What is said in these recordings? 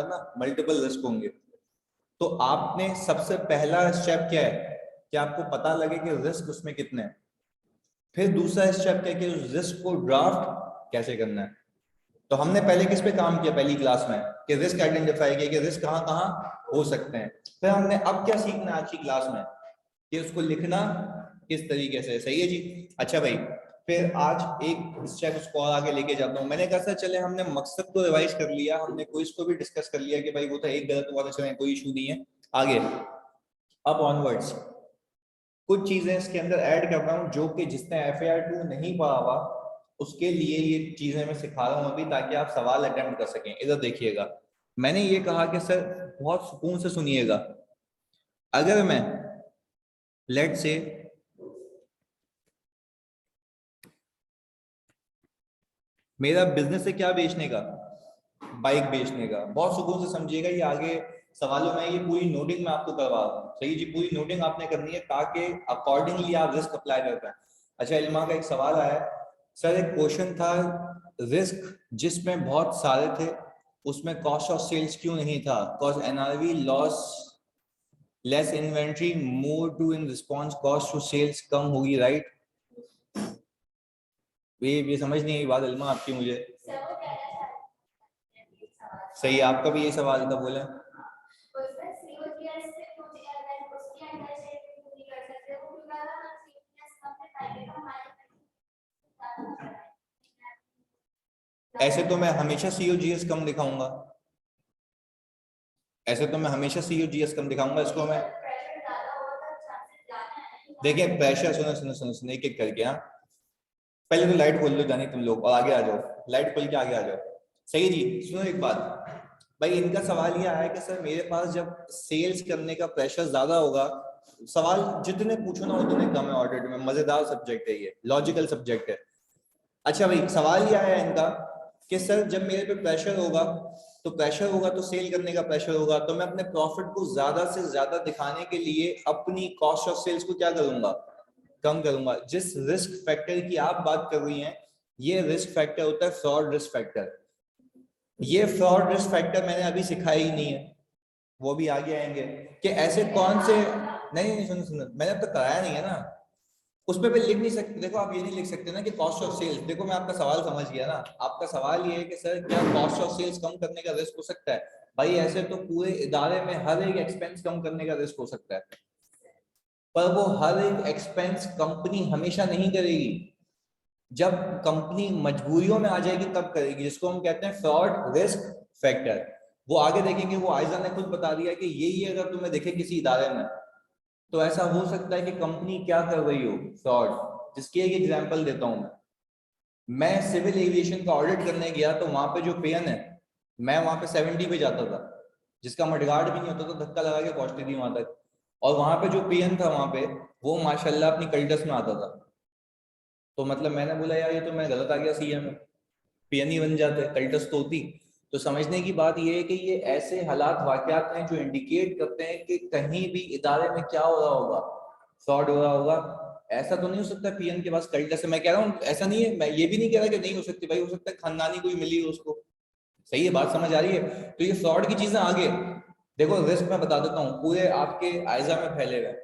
ना multiple risk होंगे। तो आपने सबसे पहला स्टेप क्या है कि आपको पता लगे कि रिस्क उसमें कितने हैं। फिर दूसरा स्टेप क्या है कि उस रिस्क को ड्राफ्ट कैसे करना है। तो हमने पहले किस पे काम किया पहली क्लास में कि रिस्क आइडेंटिफाई किया कि रिस्क कहाँ कहाँ हो सकते हैं। फिर हमने अब क्या सीखना है आज की क्लास में कि उसको लिखना किस तरीके से। सही है जी। अच्छा भाई, फिर आज एक स्टेप उसको और आगे लेके जाता हूँ। मैंने कहा सर चले हमने मकसद को रिवाइज कर लिया, हमने क्विज को भी डिस्कस कर लिया कि भाई वो तो एक गलत हुआ था, चले कोई इशू नहीं है। आगे अब ऑनवर्ड्स कुछ चीजें इसके अंदर ऐड कर रहा हूँ जो कि जिसने FAR2 नहीं पढ़ा हुआ उसके लिए ये चीजें मैं सिखा रहा हूँ अभी, ताकि आप सवाल अटेम्प्ट कर सकें। इधर देखिएगा, मैंने ये कहा कि सर बहुत सुकून से सुनिएगा, अगर मैं लेट से मेरा बिजनेस है क्या बेचने का, बाइक बेचने का, बहुत सुकून से समझिएगा। ये आगे सवालों में ये पूरी नोटिंग मैं आपको करवा रहा हूँ। सही जी, पूरी नोटिंग आपने करनी है ताकि अकॉर्डिंगली आप रिस्क अप्लाई कर पाए। अच्छा, इल्मा का एक सवाल आया सर, एक क्वेश्चन था रिस्क जिसमें बहुत सारे थे उसमें कॉस्ट ऑफ सेल्स क्यों नहीं था, cause NRV loss less inventory more to in response cost to sales कम होगी, राइट। ये समझ नहीं आई बात इल्मा आपकी मुझे। सही, आपका भी ये सवाल था, बोले ऐसे तो मैं हमेशा COGS कम दिखाऊंगा, ऐसे तो मैं हमेशा COGS कम दिखाऊंगा। इसको मैं देखिए प्रेशर, सुनो सुनो सुनो सुनो एक एक करके। हाँ, पहले तो लाइट खोल लो जानी तुम लोग और आगे आ जाओ, लाइट खोल के आगे आ जाओ। सही जी, सुनो एक बात भाई, इनका सवाल ये आया कि सर मेरे पास जब सेल्स करने का प्रेशर ज्यादा होगा, सवाल जितने पूछो ना उतने कम है ऑडिट में। मजेदार सब्जेक्ट है ये, लॉजिकल सब्जेक्ट है। अच्छा भाई, सवाल ये आया इनका कि सर जब मेरे पे प्रेशर होगा तो सेल करने का प्रेशर होगा, तो मैं अपने प्रॉफिट को ज्यादा से ज्यादा दिखाने के लिए अपनी कॉस्ट ऑफ सेल्स को क्या करूंगा, कम करूंगा। जिस रिस्क फैक्टर की आप बात कर रही हैं ये रिस्क फैक्टर होता है फ्रॉड रिस्क फैक्टर। ये फ्रॉड रिस्क फैक्टर मैंने अभी सिखाया ही नहीं है, वो भी आगे आएंगे कि ऐसे कौन से। नहीं नहीं सुनो सुनो, मैंने अब तक कराया नहीं है ना, उसमें भी लिख नहीं सकते। देखो आप ये नहीं लिख सकते ना कि कॉस्ट ऑफ सेल्स। देखो मैं आपका सवाल समझ गया ना, आपका सवाल ये है कि सर क्या कॉस्ट ऑफ सेल्स कम करने का रिस्क हो सकता है। भाई ऐसे तो पूरे इदारे में हर एक एक्सपेंस कम करने का रिस्क हो सकता है, पर वो हर एक एक्सपेंस कंपनी हमेशा नहीं करेगी। जब कंपनी मजबूरियों में आ जाएगी तब करेगी, जिसको हम कहते हैं फ्रॉड रिस्क फैक्टर। वो आगे देखेंगे, वो आयजा ने खुद बता दिया कि यही अगर तुम्हें देखे किसी इदारे में तो ऐसा हो सकता है कि कंपनी क्या कर रही हो, फ्रॉड। जिसकी एक एग्जांपल देता हूं मैं सिविल एविएशन का ऑडिट करने गया तो वहां पे जो पेन है, मैं वहां पे 70 पे जाता था, जिसका मडगार्ड भी नहीं होता तो धक्का लगा के पहुंचती थी वहां तक। और वहां पे जो पेन था वहां पे वो माशाल्लाह अपनी कल्टस में आता था। तो मतलब मैंने बोला यार ये तो मैं गलत आ गया CM में, PN ही बन जाते, कल्टस तो होती। तो समझने की बात ये है कि ये ऐसे हालात वाकयात हैं जो इंडिकेट करते हैं कि कहीं भी इदारे में क्या हो रहा होगा, फ्रॉड हो रहा होगा। ऐसा तो नहीं हो सकता PN के पास कल्टस है, मैं कह रहा हूँ ऐसा नहीं है, मैं ये भी नहीं कह रहा कि नहीं हो सकती, भाई हो सकता है खानदानी कोई मिली हो उसको। सही है, बात समझ आ रही है। तो ये फ्रॉड की चीजें आगे देखो, रिस्क मैं बता देता हूँ पूरे आपके आयजा में फैले हुए।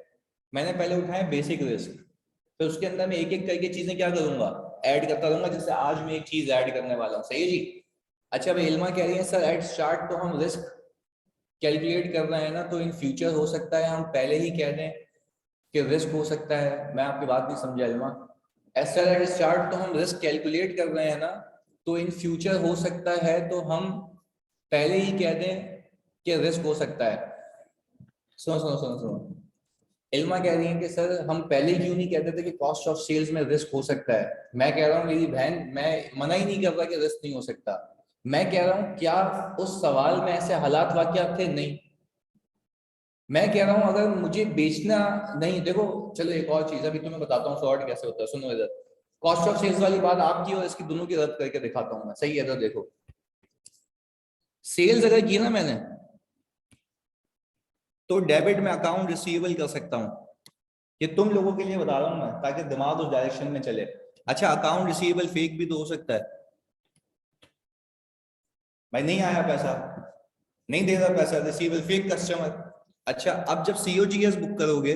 मैंने पहले उठाए बेसिक रिस्क, फिर उसके अंदर मैं एक एक करके चीजें क्या करूंगा, ऐड करता रहूंगा। जैसे आज मैं एक चीज ऐड करने वाला हूँ। सही है जी। अच्छा भाई, इल्मा कह रही है सर एट स्टार्ट तो हम रिस्क कैलकुलेट कर रहे हैं ना, तो इन फ्यूचर हो सकता है हम पहले ही कह दें कि रिस्क हो सकता है। मैं आपकी बात नहीं समझा इल्मा। सर एट स्टार्ट तो हम रिस्क कैलकुलेट कर रहे हैं ना, तो इन फ्यूचर हो सकता है तो हम पहले ही कह दें कि रिस्क हो सकता है। सुनो सुनो सुनो सुनो, इल्मा कह रही है कि सर हम पहले क्यों नहीं कहते थे कि कॉस्ट ऑफ सेल्स में रिस्क हो सकता है। मैं कह रहा हूँ मेरी बहन, मैं मना ही नहीं कर रहा कि रिस्क नहीं हो सकता। मैं कह रहा हूँ क्या उस सवाल में ऐसे हालात वाकयात थे, नहीं। मैं कह रहा हूँ अगर मुझे बेचना नहीं, देखो चलो एक और चीज अभी तुम्हें बताता हूँ फ्रॉड कैसे होता है। सुनो इधर, कॉस्ट ऑफ सेल्स वाली बात आपकी और इसकी दोनों की रद्द करके दिखाता हूँ मैं। सही है, इधर देखो, सेल्स अगर की ना मैंने तो डेबिट में अकाउंट रिसीवेबल कर सकता हूँ। ये तुम लोगों के लिए बता रहा हूं मैं ताकि दिमाग उस डायरेक्शन में चले। अच्छा, अकाउंट रिसीवेबल फेक भी तो हो सकता है, भाई नहीं आया पैसा, नहीं दे रहा पैसा, रिसीवेबल, फेक कस्टमर। अच्छा, अब जब COGS बुक करोगे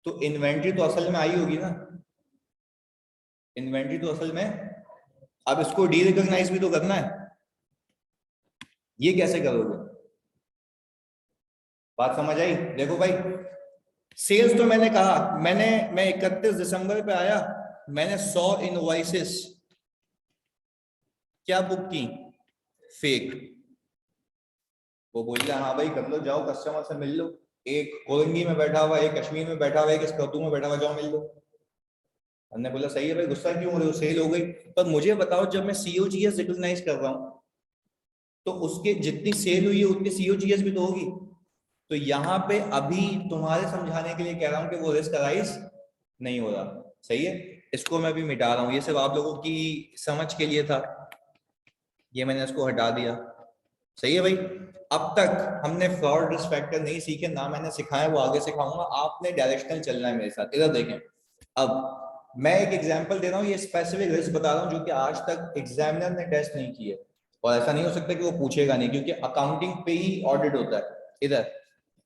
तो इन्वेंट्री तो असल में आई होगी ना, इन्वेंट्री तो असल में, अब इसको डी रिकॉग्नाइज भी तो करना है, ये कैसे करोगे? बात समझ आई? देखो भाई, सेल्स तो मैंने कहा, मैं 31 दिसंबर पे आया, मैंने 100 इनवॉइसेस क्या बुक की, फेक। वो बोल रहा हाँ भाई कर लो, जाओ कस्टमर से मिल लो, एक कोरंगी में बैठा हुआ, एक कश्मीर में बैठा हुआ, एक स्कर्दू में बैठा हुआ, जाओ मिल लो। हमने बोला सही है भाई, गुस्सा क्यों हो रहे हो, सेल हो गई। पर मुझे बताओ, जब मैं COGS रिकॉग्नाइज कर रहा हूँ तो उसके जितनी सेल हुई है उतनी COGS भी तो होगी। तो यहाँ पे अभी तुम्हारे समझाने के लिए कह रहा हूँ कि वो रिस्क अराइज नहीं हो रहा। सही है, इसको मैं भी मिटा रहा हूँ, ये सिर्फ आप लोगों की समझ के लिए था, ये मैंने इसको हटा दिया। सही है भाई, अब तक हमने फ्रॉड रिस्क फैक्टर नहीं सीखे, ना मैंने सिखाया, वो आगे सिखाऊंगा। आपने डायरेक्शनल चलना है मेरे साथ। इधर देखें, अब मैं एक एग्जांपल दे रहा हूँ, ये स्पेसिफिक रिस्क बता रहा हूँ जो कि आज तक एग्जामिनर ने टेस्ट नहीं किए, और ऐसा नहीं हो सकता कि वो पूछेगा नहीं, क्योंकि अकाउंटिंग पे ही ऑडिट होता है। इधर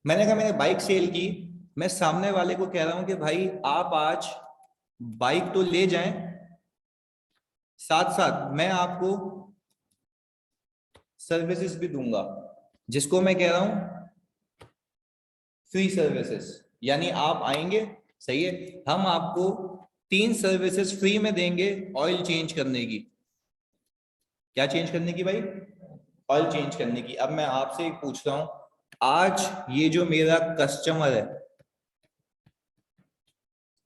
मैंने कहा मैंने बाइक सेल की, मैं सामने वाले को कह रहा हूं कि भाई आप आज बाइक तो ले जाएं, साथ साथ मैं आपको सर्विसेज भी दूंगा, जिसको मैं कह रहा हूं फ्री सर्विसेज। यानी आप आएंगे, सही है, हम आपको 3 सर्विसेज फ्री में देंगे ऑयल चेंज करने की। क्या चेंज करने की भाई? ऑयल चेंज करने की। अब मैं आपसे एक पूछ रहा हूं, आज ये जो मेरा कस्टमर है,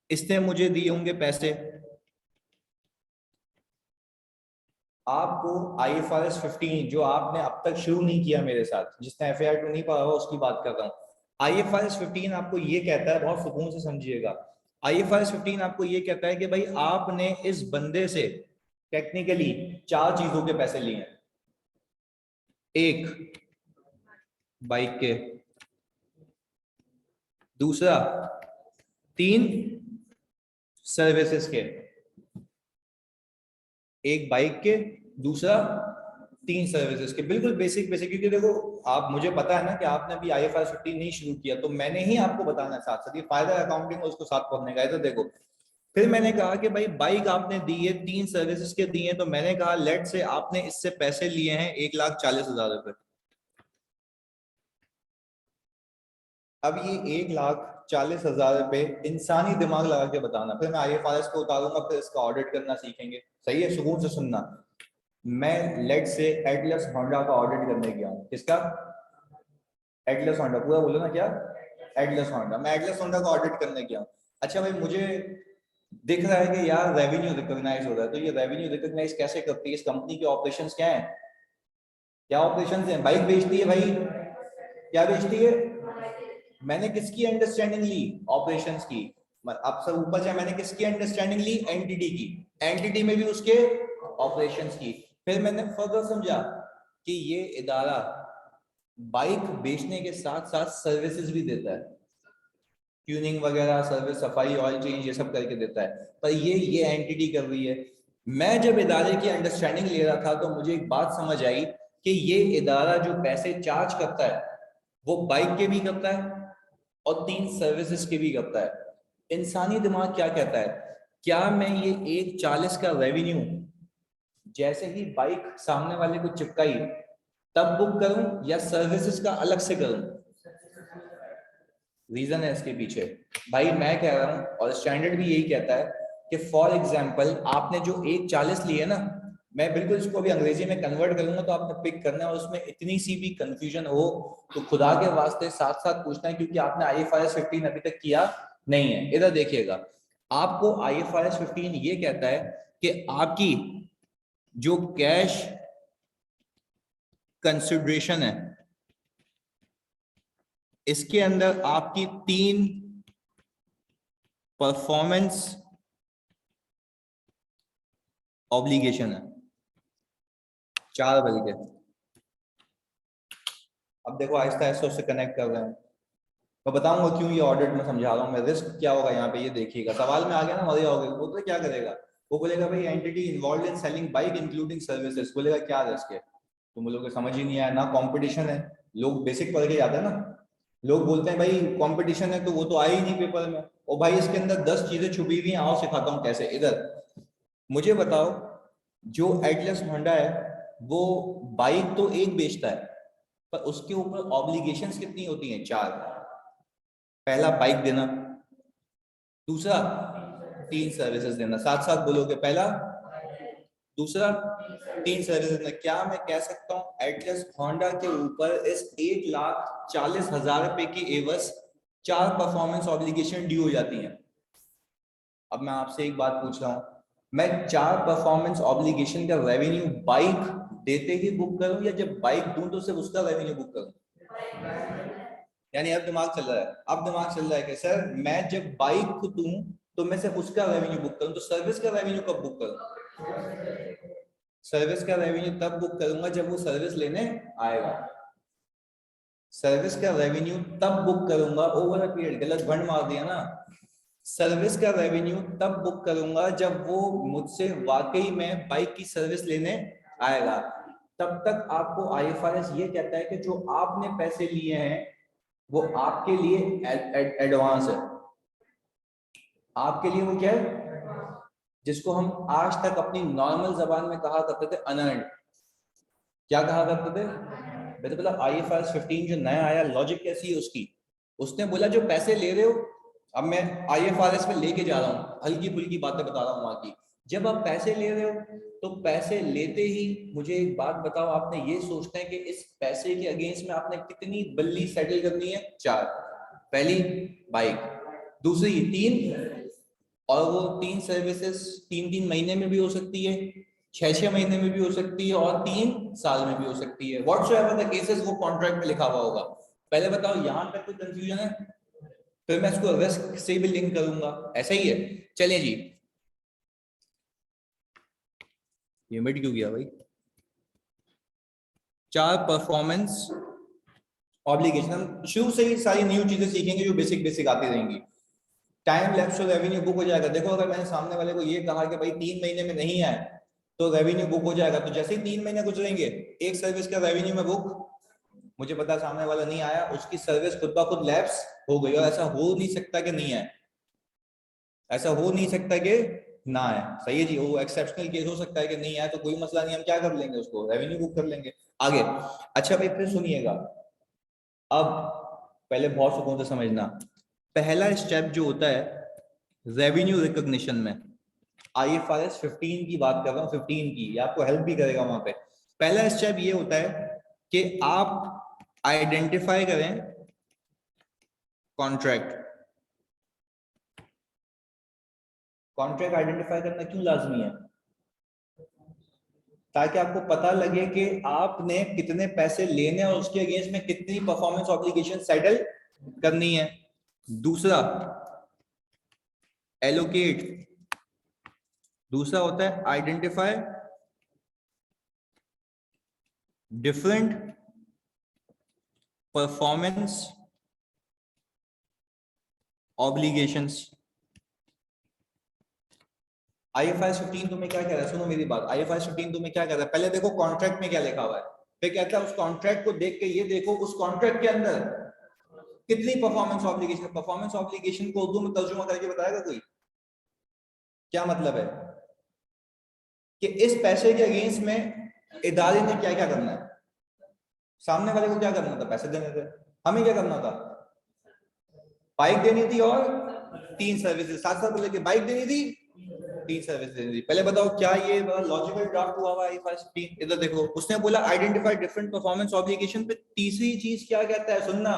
इसने मुझे दिए होंगे पैसे, आपको IFRS 15 जो आपने अब तक शुरू नहीं किया मेरे साथ, जिसने FAR 2 नहीं पढ़ा हुआ उसकी बात कर रहा हूं। IFRS 15 आपको ये कहता है, बहुत सुकून से समझिएगा, IFRS 15 आपको ये कहता है कि भाई आपने इस बंदे से टेक्निकली 4 चीजों के पैसे लिए हैं। एक, बाइक के, दूसरा 3 सर्विसेज के, एक बाइक के, दूसरा 3 सर्विसेज के। बिल्कुल बेसिक बेसिक, क्योंकि देखो आप, मुझे पता है ना कि आपने अभी IFRS 15 नहीं शुरू किया, तो मैंने ही आपको बताना है साथ साथ, ये फायदा है अकाउंटिंग और उसको साथ पढ़ने का। तो देखो, फिर मैंने कहा कि भाई बाइक आपने दी है, 3 सर्विसेज के दिए, तो मैंने कहा लेट से आपने इससे पैसे लिए हैं 1,40,000 रुपए। अब ये 1,40,000 रुपए इंसानी दिमाग लगा के बताना, फिर मैं IFRS को उतारूंगा, फिर इसका ऑडिट करना सीखेंगे। सही है, सुकून से सुनना। मैं लेट से एटलस होंडा का ऑडिट करने गया हूँ। किसका? एटलस होंडा, पूरा बोलो ना क्या? Atlas Honda. मैं एटलस होंडा का ऑडिट करने गया हूँ। अच्छा भाई, मुझे दिख रहा है कि यार रेवेन्यू रिकॉग्नाइज हो रहा है, तो ये रेवेन्यू रिकॉग्नाइज कैसे करती है? इस कंपनी के ऑपरेशंस क्या है? क्या ऑपरेशंस हैं? बाइक बेचती है भाई, क्या बेचती है? मैंने किसकी अंडरस्टैंडिंग ली? ऑपरेशंस की। अब सब ऊपर से मैंने किसकी अंडरस्टैंडिंग ली? एंटिटी की। एंटिटी में भी उसके ऑपरेशंस की। फिर मैंने फर्दर समझा कि ये इदारा बाइक बेचने के साथ साथ सर्विसेज भी देता है, ट्यूनिंग वगैरह, सर्विस, सफाई, ऑयल चेंज, ये सब करके देता है। पर ये एंटिटी कर रही है। मैं जब इदारे की अंडरस्टैंडिंग ले रहा था तो मुझे एक बात समझ आई कि ये इदारा जो पैसे चार्ज करता है वो बाइक के भी करता है और 3 सर्विसेज के भी करता है। इंसानी दिमाग क्या कहता है? क्या मैं ये 1,40 का रेवेन्यू जैसे ही बाइक सामने वाले को चिपकाई तब बुक करूं, या सर्विसेज का अलग से करूं? रीजन है इसके पीछे भाई, मैं कह रहा हूं और स्टैंडर्ड भी यही कहता है कि फॉर एग्जांपल आपने जो 1,40 लिए ना, मैं बिल्कुल इसको अभी अंग्रेजी में कन्वर्ट करूंगा तो आपने पिक करना है, और उसमें इतनी सी भी कंफ्यूजन हो तो खुदा के वास्ते साथ साथ पूछना है, क्योंकि आपने IFRS 15 अभी तक किया नहीं है। इधर देखिएगा, आपको IFRS 15 ये कहता है कि आपकी जो कैश कंसिडरेशन है, इसके अंदर आपकी 3 परफॉर्मेंस ऑब्लिगेशन है, 4 बल्कि। अब देखो आहिस्ता आहिस्ता उससे कनेक्ट कर रहे हैं, मैं बताऊंगा क्यों ये ऑडिट में समझा रहा हूँ मैं। रिस्क क्या होगा यहाँ पे ये देखिएगा, सवाल में आ गया ना, मजा हो गया। वो तो क्या करेगा, वो बोलेगा भाई entity involve in selling bike including services, बोलेगा क्या रिस्क है? तुम लोगों को समझ ही नहीं आया ना, कंपटीशन है, लोग बेसिक पढ़ के जाते हैं ना, लोग बोलते हैं भाई कंपटीशन है तो वो तो आया ही नहीं पेपर में, और भाई इसके अंदर 10 चीजें छुपी हुई हैं, आओ सिखाता हूँ कैसे। इधर मुझे बताओ, जो एटलस होंडा है वो बाइक तो एक बेचता है, पर उसके ऊपर ऑब्लिगेशंस कितनी होती हैं? 4। पहला बाइक देना, दूसरा 3 सर्विसेज देना, साथ साथ बोलोगे, पहला दूसरा 3 सर्विसेज देना। क्या मैं कह सकता हूँ एटलस होंडा के ऊपर इस 1,40,000 रुपए की एवज 4 परफॉर्मेंस ऑब्लिगेशन ड्यू हो जाती हैं। अब मैं आपसे एक बात पूछ रहा हूँ, मैं 4 परफॉर्मेंस ऑब्लिगेशन का रेवेन्यू बाइक देते ही बुक करूं, या जब बाइक दूं तो सिर्फ उसका रेवेन्यू बुक करूं? यानी अब दिमाग चल रहा है, अब दिमाग चल रहा है कि सर मैं जब बाइक को दूं तो मैं सिर्फ उसका रेवेन्यू बुक करूं, तो सर्विस का रेवेन्यू कब बुक करूं? सर्विस का रेवेन्यू तब बुक करूंगा जब वो सर्विस लेने आएगा। सर्विस का रेवेन्यू तब बुक करूंगा ओवर अ पीरियड, गलत भंड मार दिया ना। सर्विस का रेवेन्यू तब बुक करूंगा जब वो मुझसे वाकई में बाइक की सर्विस लेने आएगा। तब तक आपको आईएफआरएस ये कहता है कि जो आपने पैसे लिए हैं वो आपके लिए एडवांस है। आपके लिए वो क्या है? जिसको हम आज तक अपनी नॉर्मल जबान में कहा करते थे अनअर्न्ड। क्या कहा करते थे? मैंने बोला आईएफआरएस 15 जो नया आया, लॉजिक कैसी है उसकी? उसने बोला जो पैसे ले रहे हो, अब मैं आईएफआरएस में लेके जा रहा हूँ, हल्की फुल्की बातें बता रहा हूँ वहां की। जब आप पैसे ले रहे हो तो पैसे लेते ही मुझे एक बात बताओ, आपने ये सोचना है कि इस पैसे के अगेंस्ट में आपने कितनी बल्ली सेटल करनी है? 4। पहली बाइक, दूसरी 3, और वो 3 सर्विसेज 3-3 महीने में भी हो सकती है, 6-6 महीने में भी हो सकती है, और 3 साल में भी हो सकती है। व्हाटसोएवर द केसेस वो कॉन्ट्रैक्ट में लिखा हुआ होगा। पहले बताओ यहाँ तक कोई कंफ्यूजन है? फिर मैं इसको रिस्क से भी लिंक करूंगा, ऐसा ही है। चलिए जी, ये मिट क्यों गया भाई? 4 परफॉर्मेंस ऑब्लिगेशन, हम शुरू से ही सारी न्यू चीजें सीखेंगे जो बेसिक बेसिक आती रहेंगी। टाइम लैप्स और रेवेन्यू बुक हो जाएगा। देखो अगर मैंने सामने वाले को ये कहा कि भाई 3 महीने में नहीं आए तो रेवेन्यू बुक हो जाएगा, तो जैसे ही 3 महीने गुजरेंगे एक सर्विस का रेवेन्यू में बुक, मुझे पता सामने वाला नहीं आया, उसकी सर्विस खुद ब खुद लैप्स हो गई। और ऐसा हो नहीं सकता कि नहीं आए, ऐसा हो नहीं सकता कि ना आए। सही है जी, वो एक्सेप्शनल केस हो सकता है कि नहीं आए, तो कोई मसला नहीं, हम क्या कर लेंगे, उसको रेवेन्यू बुक कर लेंगे। आगे अच्छा भाई फिर सुनिएगा, अब पहले बहुत सुकून से समझना। पहला स्टेप जो होता है रेवेन्यू रिकॉग्निशन में, आईएफआरएस 15 की बात कर रहा हूं, 15 की, ये आपको हेल्प भी करेगा वहां पे। पहला स्टेप ये होता है कि आप आइडेंटिफाई करें कॉन्ट्रैक्ट। कॉन्ट्रैक्ट आइडेंटिफाई करना क्यों लाजमी है? ताकि आपको पता लगे कि आपने कितने पैसे लेने और उसके अगेंस्ट में कितनी परफॉर्मेंस ऑब्लिगेशन सेटल करनी है। दूसरा एलोकेट, दूसरा होता है identify different performance obligations. IFRS 15 तुम्हें क्या कह रहा है? सुनो मेरी बात, आईएफआरएस 15 तुम्हें क्या कह रहा है? पहले देखो कॉन्ट्रैक्ट में क्या लिखा हुआ है, फिर कहता है उस कॉन्ट्रैक्ट को देख के ये देखो उस कॉन्ट्रैक्ट के अंदर कितनी परफॉर्मेंस ऑब्लिगेशन। परफॉर्मेंस ऑब्लिगेशन को उर्दू में तर्जुमा करके बताएगा कोई? क्या मतलब है कि इस पैसे के अगेंस्ट में इदारे ने क्या क्या करना है। सामने वाले को क्या करना था? पैसे देने थे। हमें क्या करना था? बाइक देनी थी और 3 सर्विसेज, साथ साथ बोले कि बाइक देनी थी, 3 सर्विस देनी थी। पहले बताओ क्या ये लॉजिकल ड्राफ्ट हुआ हुआ है? इधर देखो, उसने बोला आइडेंटिफाई डिफरेंट परफॉर्मेंस ऑब्लिगेशन, पे तीसरी चीज क्या कहता है सुनना,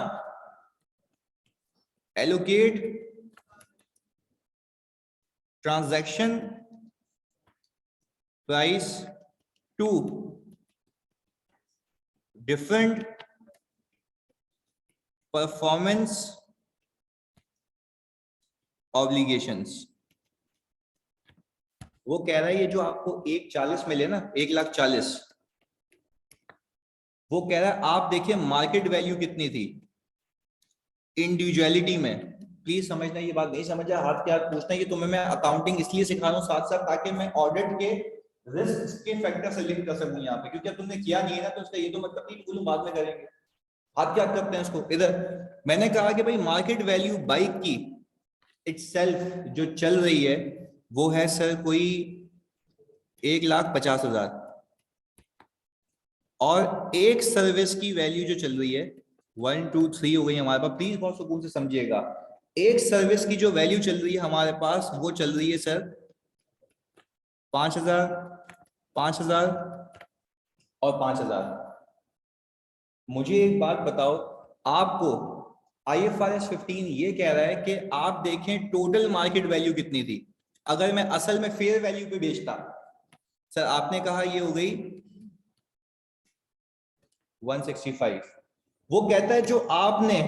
allocate transaction price to different performance obligations. वो कह रहा है ये जो आपको 1,40 मिले ना, 1,40,000, वो कह रहा है आप देखिए मार्केट वैल्यू कितनी थी इंडिविजुअलिटी में। प्लीज समझना, ये बात नहीं समझा हाथ के हाथ पूछना है कि तुम्हें मैं अकाउंटिंग इसलिए सिखा रहा हूं साथ साथ ताकि मैं ऑडिट के रिस्क के फैक्टर से लिंक कर सकूं यहाँ पे, क्योंकि अब तुमने किया नहीं है ना, तो उसका ये तो मतलब नहीं बोलूं बाद में करेंगे। हाथ क्या करते हैं इसको इधर। मैंने कहा कि भाई मार्केट वैल्यू बाइक की इटसेल्फ जो चल रही है वो है सर कोई 1,50,000, और एक सर्विस की वैल्यू जो चल रही है 1 2 3 हो गई हमारे पास, प्लीज बहुत सुकून से समझिएगा। एक सर्विस की जो वैल्यू चल रही है हमारे पास वो चल रही है सर 5,000, 5,000 और 5,000। मुझे एक बात बताओ, आपको IFRS 15 ये कह रहा है कि आप देखें टोटल मार्केट वैल्यू कितनी थी। अगर मैं असल में फेयर वैल्यू पे बेचता, सर आपने कहा ये हो गई 165, वो कहता है जो आपने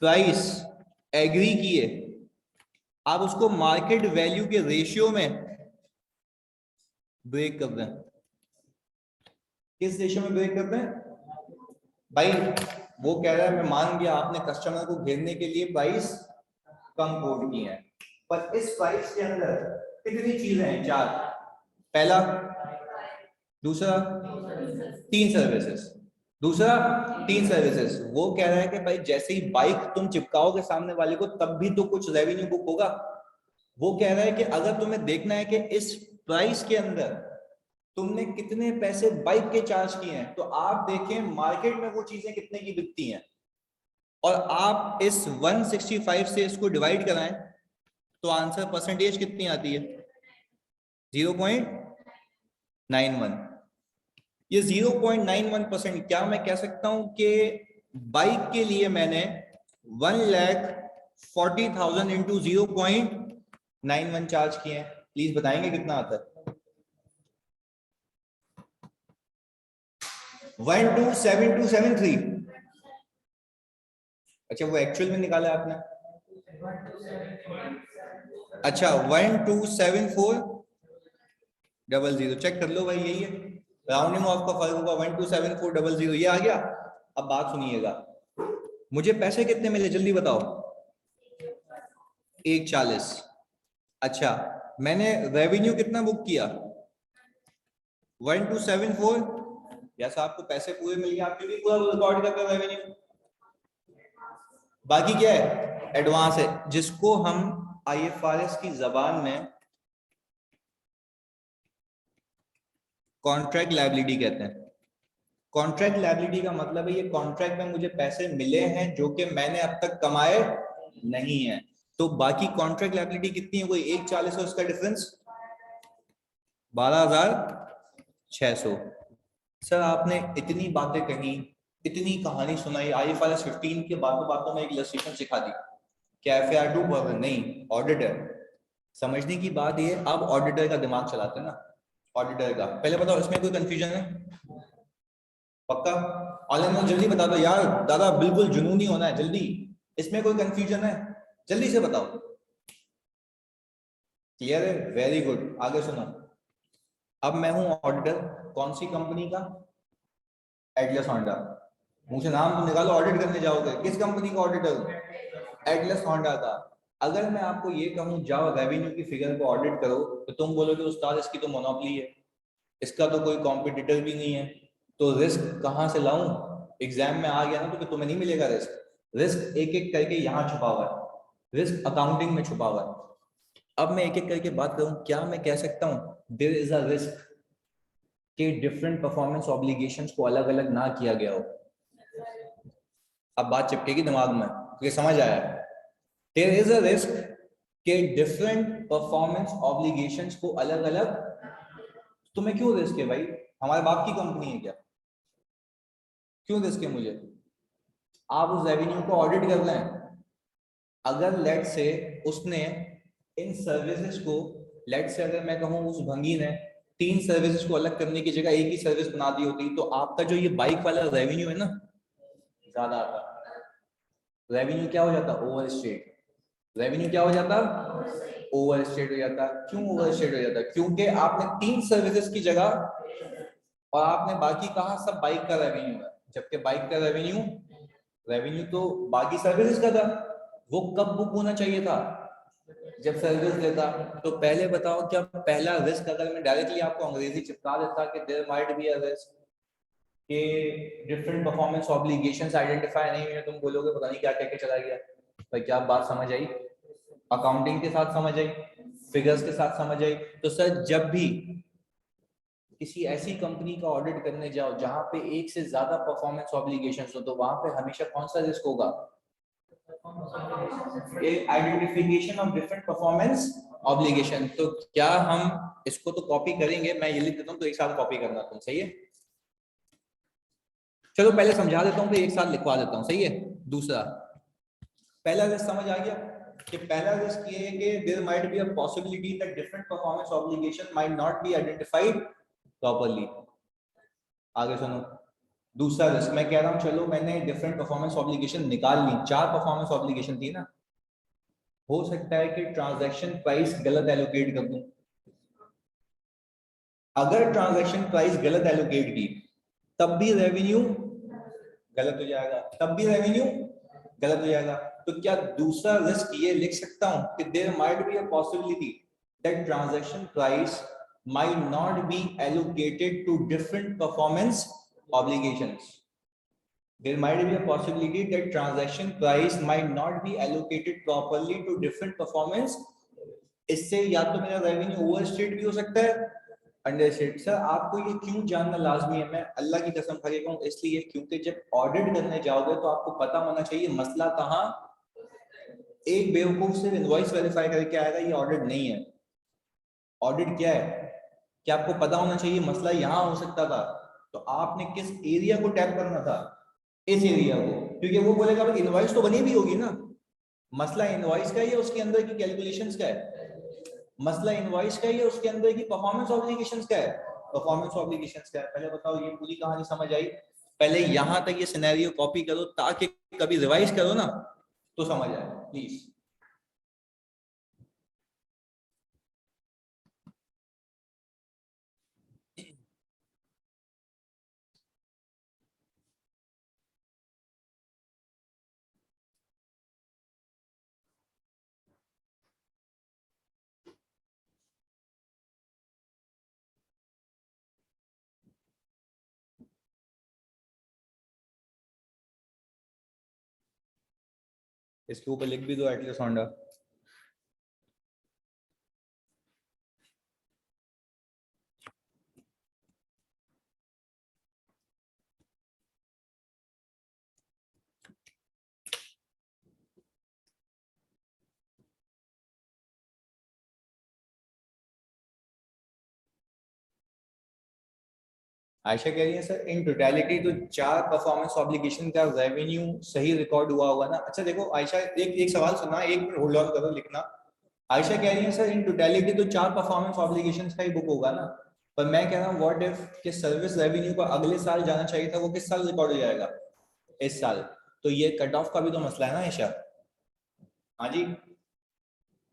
प्राइस एग्री किए आप उसको मार्केट वैल्यू के रेशियो में ब्रेक कर दें। किस रेशियो में ब्रेक कर दें भाई? वो कह रहा है मैं मान गया आपने कस्टमर को घेरने के लिए प्राइस कम कोट की है, पर इस प्राइस के अंदर कितनी चीजें हैं? 4। पहला, दूसरा, 3 सर्विसेज, दूसरा 3 सर्विसेज। वो कह रहा है कि भाई जैसे ही बाइक तुम चिपकाओगे सामने वाले को तब भी तो कुछ रेवेन्यू बुक होगा। वो कह रहा है कि अगर तुम्हें देखना है कि इस प्राइस के अंदर तुमने कितने पैसे बाइक के चार्ज किए हैं, तो आप देखें मार्केट में वो चीजें कितने की बिकती हैं, और आप इस 165 से इसको डिवाइड कराएं तो आंसर परसेंटेज कितनी आती है? 0.91। ये 0.91%। क्या मैं कह सकता हूं कि बाइक के लिए मैंने 1,40,000 इंटू 0.91 चार्ज किए हैं? प्लीज बताएंगे कितना आता है? 127273। अच्छा वो एक्चुअल में निकाला आपने? अच्छा 127400। चेक कर लो भाई, यही है राउंडिंग ऑफ का फर्क होगा। 127400 ये आ गया। अब बात सुनिएगा, मुझे पैसे कितने मिले जल्दी बताओ? 140। अच्छा मैंने रेवेन्यू कितना बुक किया? 1274। जैसा आपको पैसे पूरे मिल गए, आपने भी पूरा रिकॉर्ड करके रेवेन्यू। बाकी क्या है? एडवांस है, जिसको हम IFRS की जबान में कॉन्ट्रैक्ट लायबिलिटी कहते हैं। कॉन्ट्रैक्ट लायबिलिटी का मतलब है ये कॉन्ट्रैक्ट में मुझे पैसे मिले हैं जो कि मैंने अब तक कमाए नहीं है। तो बाकी कॉन्ट्रैक्ट लायबिलिटी कितनी है? कोई 140 है, उसका डिफरेंस 12,600। सर आपने इतनी बातें कही, इतनी कहानी सुनाई, IFRS 15 के बातों बातों में एक इलस्ट्रेशन सिखा दी। क्या FAR 2 नहीं, ऑडिटर। समझने की बात ये, अब ऑडिटर का दिमाग चलाते हैं ना, ऑडिटर का। पहले बताओ इसमें कोई कंफ्यूजन है? पक्का? ऑनलाइन जल्दी बता दो यार, दादा बिल्कुल जुनूनी होना है जल्दी। इसमें कोई कंफ्यूजन है? जल्दी से बताओ। क्लियर है? Very good. आगे सुनो। अब मैं हूं ऑडिटर, कौन सी कंपनी का? Atlas Honda. मुंह से नाम तो निकालो, ऑडिट करने जाओगे, किस कंपनी का ऑडिटर? एटलस होंडा का। अगर मैं आपको ये कहूं जाओ रेवेन्यू की फिगर को ऑडिट करो, तो तुम बोलोगे उस्ताद इसकी तो मोनोपोली है, इसका तो कोई कॉम्पिटिटर भी नहीं है, तो रिस्क कहां से लाऊं? एग्जाम में आ गया ना तो फिर तुम्हें नहीं मिलेगा रिस्क। रिस्क एक एक करके यहाँ छुपा हुआ है, रिस्क अकाउंटिंग में छुपा हुआ है। अब मैं एक एक करके बात करूं, क्या मैं कह सकता हूं देयर इज अ रिस्क कि डिफरेंट परफॉर्मेंस ऑब्लिगेशंस को अलग अलग ना किया गया हो? अब बात चिपकेगी दिमाग में, तो ये समझ आया? देयर इज अ रिस्क कि डिफरेंट परफॉर्मेंस ऑब्लिगेशंस को अलग अलग। तुम्हें क्यों रिस्क है भाई? हमारे बाप की कंपनी है क्या? क्यों रिस्क है मुझे? आप उस रेवेन्यू को ऑडिट कर लें, अगर लेट से उसने इन सर्विसेज को, लेट से अगर मैं कहूं उस भंगी ने 3 सर्विसेज को अलग करने की जगह एक ही सर्विस बना दी होती, तो आपका जो ये बाइक वाला रेवेन्यू है ना ज्यादा आता। रेवेन्यू क्या हो जाता? Over state. रेवेन्यू क्या हो जाता? ओवर स्टेट हो जाता। क्यों ओवर स्टेट हो जाता? क्योंकि आपने 3 सर्विसेज की जगह, और आपने बाकी कहा सब बाइक का रेवेन्यू है, जबकि बाइक का रेवेन्यू, रेवेन्यू तो बाकी सर्विसेज का था। वो कब बुक होना चाहिए था? जब सर्विस देता, तो पहले बताओ क्या पहला रिस्क अगर मैं डायरेक्टली आपको अंग्रेजी चिपका देता कि there might be a risk कि डिफरेंट परफॉर्मेंस ऑब्लिगेशंस आइडेंटिफाई नहीं हुए, तुम बोलोगे पता नहीं क्या कह के चला गया। भाई क्या बात समझ आई? अकाउंटिंग के साथ समझ आई, फिगर्स के साथ समझ आई। तो सर जब भी किसी ऐसी कंपनी का ऑडिट करने जाओ जहां पे एक से ज्यादा परफॉर्मेंस ऑब्लिगेशंस हो, तो वहां पे हमेशा कौन सा रिस्क होगा? Identification of different performance obligation. तो क्या हम इसको तो कॉपी करेंगे, मैं ये लिख देता हूँ तो एक साथ कॉपी करना तुम, सही है? चलो पहले समझा देता हूँ, फिर एक साथ लिखवा देता हूँ, सही है? दूसरा, पहला रिस्क समझ आ गया कि पहला रिस्क ये है कि there might be a possibility that different performance obligation might not be identified properly. आगे सुनो, दूसरा रिस्क मैं कह रहा हूँ, चलो मैंने डिफरेंट परफॉर्मेंस ऑब्लिगेशन निकाल ली, 4 परफॉर्मेंस ऑब्लिगेशन थी ना, हो सकता है कि ट्रांजैक्शन प्राइस गलत एलोकेट कर दूं। अगर ट्रांजैक्शन प्राइस गलत एलोकेट की तब भी रेवेन्यू गलत हो जाएगा, तब भी रेवेन्यू गलत हो जाएगा। तो क्या दूसरा रिस्क ये लिख सकता हूं कि there might be a possibility that transaction price might not be allocated to different performance obligations. There might be a possibility that transaction price might not be allocated properly to different performance। इससे या तो मेरा revenue overstate भी हो सकता है, understate. Sir आपको ये क्यों जानना लाजमी है? मैं अल्लाह की कसम खा के कहूं, इसलिए क्योंकि जब ऑडिट करने जाओगे तो आपको पता होना चाहिए मसला कहाँ। एक बेवकूफ सिर्फ इनवॉइस वेरीफाई करके आएगा, ये ऑडिट नहीं है। ऑडिट क्या है? क्या आपको पता होना चाहिए मसला यहाँ हो सकता था, तो आपने किस एरिया को टैप करना था? इस एरिया को, क्योंकि वो बोलेगा भाई इनवॉइस तो बनी भी होगी ना। मसला इनवॉइस का ही है, उसके अंदर की कैलकुलेशंस का है। मसला इनवॉइस का ही है, उसके अंदर की परफॉर्मेंस ऑब्लिगेशंस का है। परफॉर्मेंस ऑब्लिगेशंस का है। पहले बताओ ये पूरी कहानी समझ आई? पहले यहां तक ये सिनेरियो कॉपी करो ताकि कभी रिवाइज करो ना तो समझ आए प्लीज। इसके ऊपर लिख भी दो एटलस होंडा। आयशा कह रही है सर इन टोटलिटी तो 4 परफॉर्मेंस ऑब्लिगेशन का रेवेन्यू सही रिकॉर्ड हुआ होगा ना। अच्छा देखो आयशा, एक एक सवाल सुना, एक मिनट होल्ड ऑन करो लिखना। आयशा कह रही है सर इन टोटलिटी तो 4 परफॉर्मेंस ऑब्लिगेशंस का ही बुक होगा ना, पर मैं कह रहा हूँ व्हाट इफ कि सर्विस रेवेन्यू को अगले साल जाना चाहिए था, वो किस साल रिकॉर्ड हो जाएगा? इस साल। तो ये कट ऑफ का भी तो मसला है ना आयशा। हाँ जी,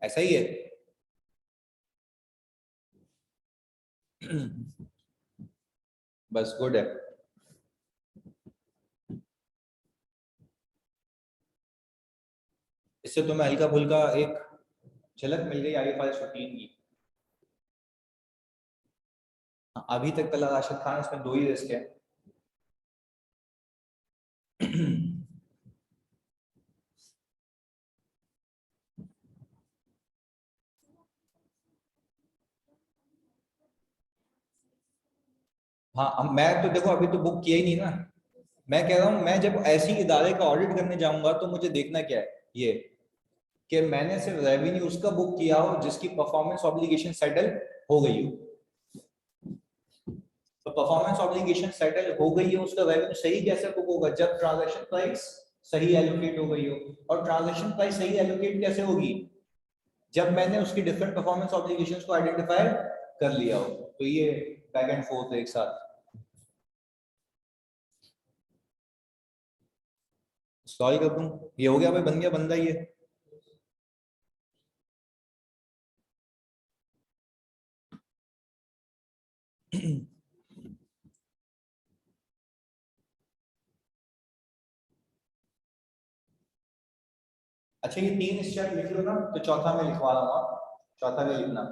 ऐसा ही है। बस गुड है। इससे तुम्हें हल्का फुल्का एक झलक मिल गई IFRS 15 की। अभी तक कल राशिद खान इसमें 2 ही रिस्क है। हाँ मैं तो देखो अभी तो बुक किया ही नहीं ना। मैं कह रहा हूँ मैं जब ऐसी इदारे का ऑडिट करने जाऊंगा तो मुझे देखना क्या है ये, कि मैंने सिर्फ रेवेन्यू उसका बुक किया हो जिसकी परफॉर्मेंस ऑब्लिगेशन सेटल हो गई हो। तो परफॉर्मेंस ऑब्लिगेशन सेटल हो गई है, उसका रेवेन्यू सही कैसे बुक होगा? जब ट्रांजैक्शन प्राइस सही एलोकेट हो गई हो। और ट्रांजैक्शन प्राइस सही एलोकेट कैसे होगी? जब मैंने उसकी डिफरेंट परफॉर्मेंस ऑब्लिगेशंस को आइडेंटिफाई कर लिया हो। तो ये बैक एंड फोर्थ एक साथ सॉल्व कर दूं। ये हो गया भाई, बन गया बंदा ये। अच्छा ये 3 स्टेप लिख लो ना, तो चौथा मैं लिखवा रहा हूँ, चौथा भी लिखना।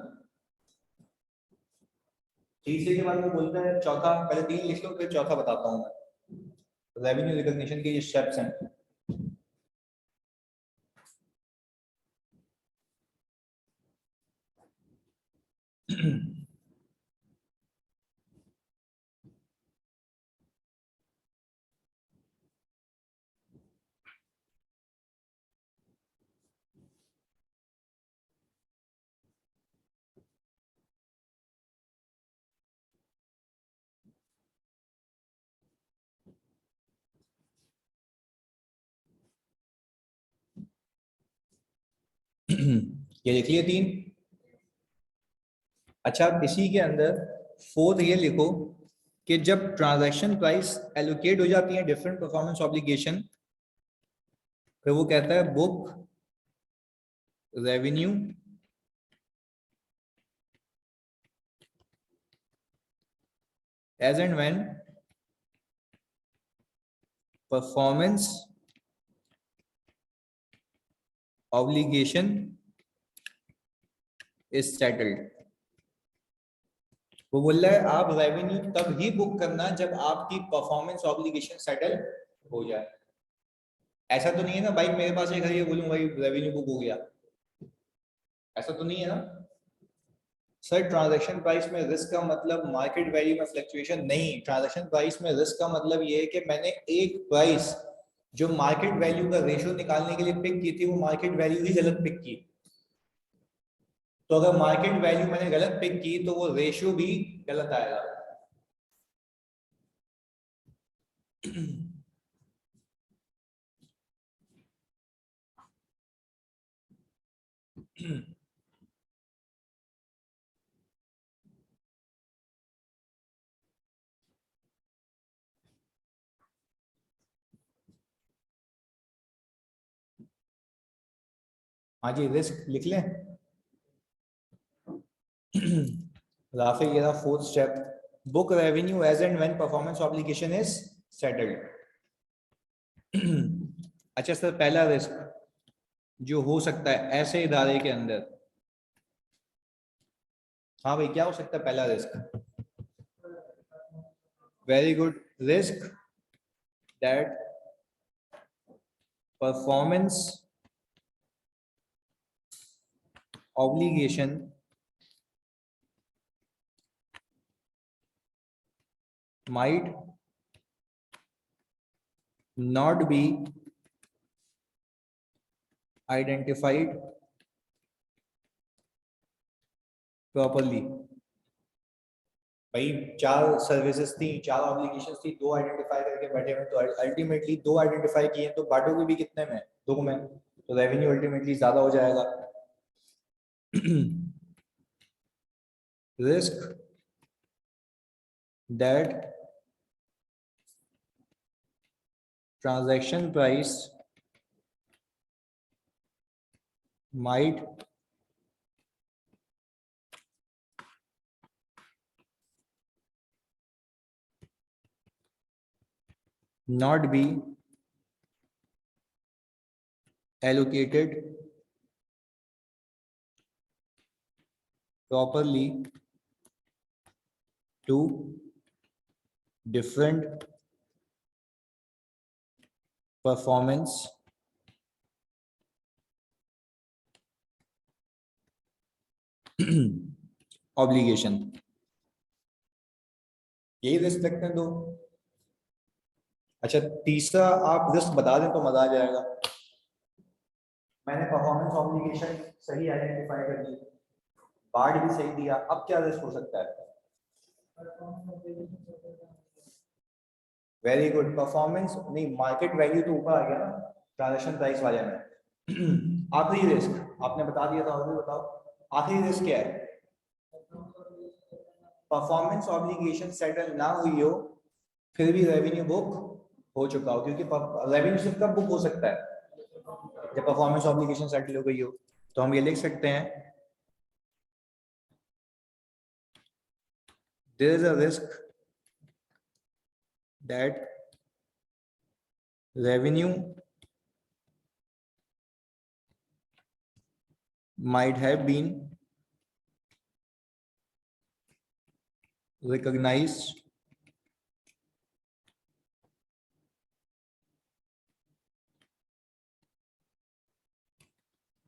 तीसरे के बाद वो बोलता है चौथा, पहले 3 लिख लो फिर चौथा बताता हूँ मैं। रेवेन्यू रिकॉग्निशन के ये स्टेप्स हैं। ये लिख लिए 3। अच्छा अब इसी के अंदर फोर्थ ये लिखो कि जब ट्रांजैक्शन प्राइस एलोकेट हो जाती है डिफरेंट परफॉर्मेंस ऑब्लिगेशन, फिर वो कहता है book revenue as and when performance obligation is settled. वो बोल रहा है आप रेवेन्यू तब ही बुक करना जब आपकी परफॉर्मेंस ऑब्लिगेशन सेटल हो जाए। ऐसा तो नहीं है ना भाई मेरे पास एक है ये बोलूं भाई रेवेन्यू बुक हो गया, ऐसा तो नहीं है ना सर। ट्रांजैक्शन प्राइस में रिस्क का मतलब मार्केट वैल्यू में फ्लक्चुएशन नहीं, ट्रांजैक्शन प्राइस में रिस्क का मतलब ये है कि मैंने एक प्राइस जो मार्केट वैल्यू का रेशियो निकालने के लिए पिक की थी वो मार्केट वैल्यू ही गलत पिक की। तो अगर मार्केट वैल्यू मैंने गलत पिक की तो वो रेशियो भी गलत आएगा। हाँ जी रिस्क लिख लें। राफे ये रहा fourth step, book revenue as and when performance obligation is settled. अच्छा सर पहला रिस्क जो हो सकता है ऐसे इदारे के अंदर, हाँ भाई क्या हो सकता है पहला risk? Very good, risk that performance obligation might not be identified properly। भाई 4 सर्विसेज थी, 4 ऑब्लिगेशंस थी, 2 आइडेंटिफाई करके बैठे हुए, तो अल्टीमेटली 2 आइडेंटिफाई किए तो बांटोगे भी कितने में? 2 में, तो रेवेन्यू अल्टीमेटली ज्यादा हो जाएगा। Risk that transaction price might not be allocated properly to different performance obligation। यही रिस्क रखते हैं 2। अच्छा तीसरा आप रिस्क बता दें तो मजा आ जाएगा। मैंने परफॉर्मेंस ऑब्लिगेशन सही आइडेंटिफाई कर दी, बार्ड भी सही दिया, अब क्या रिस्क हो सकता है? वेरी गुड, परफॉर्मेंस नहीं मार्केट वैल्यू तो ऊपर आ गया ना ट्रांजैक्शन प्राइस वाले में। आखिरी रिस्क आपने बता दिया था, और भी बताओ आखिरी रिस्क क्या है? परफॉर्मेंस ऑब्लिगेशन सेटल ना हुई हो फिर भी रेवेन्यू बुक हो चुका हो, क्योंकि रेवेन्यू सिर्फ कब बुक हो सकता है जब परफॉर्मेंस ऑब्लिगेशन सेटल हो गई हो। तो हम ये लिख सकते हैं there is a risk that revenue might have been recognized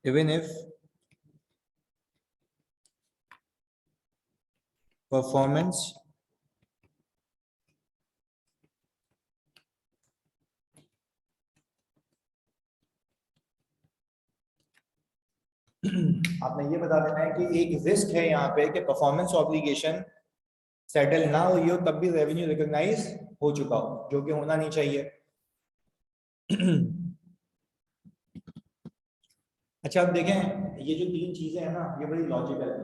even if performance आपने ये बता देना है कि एक रिस्क है यहाँ पे कि परफॉर्मेंस ऑब्लिगेशन सेटल ना हुई हो तब भी रेवेन्यू रिकॉग्नाइज हो चुका हो, जो कि होना नहीं चाहिए। अच्छा अब देखें, ये जो तीन चीजें हैं ना ये बड़ी लॉजिकल है।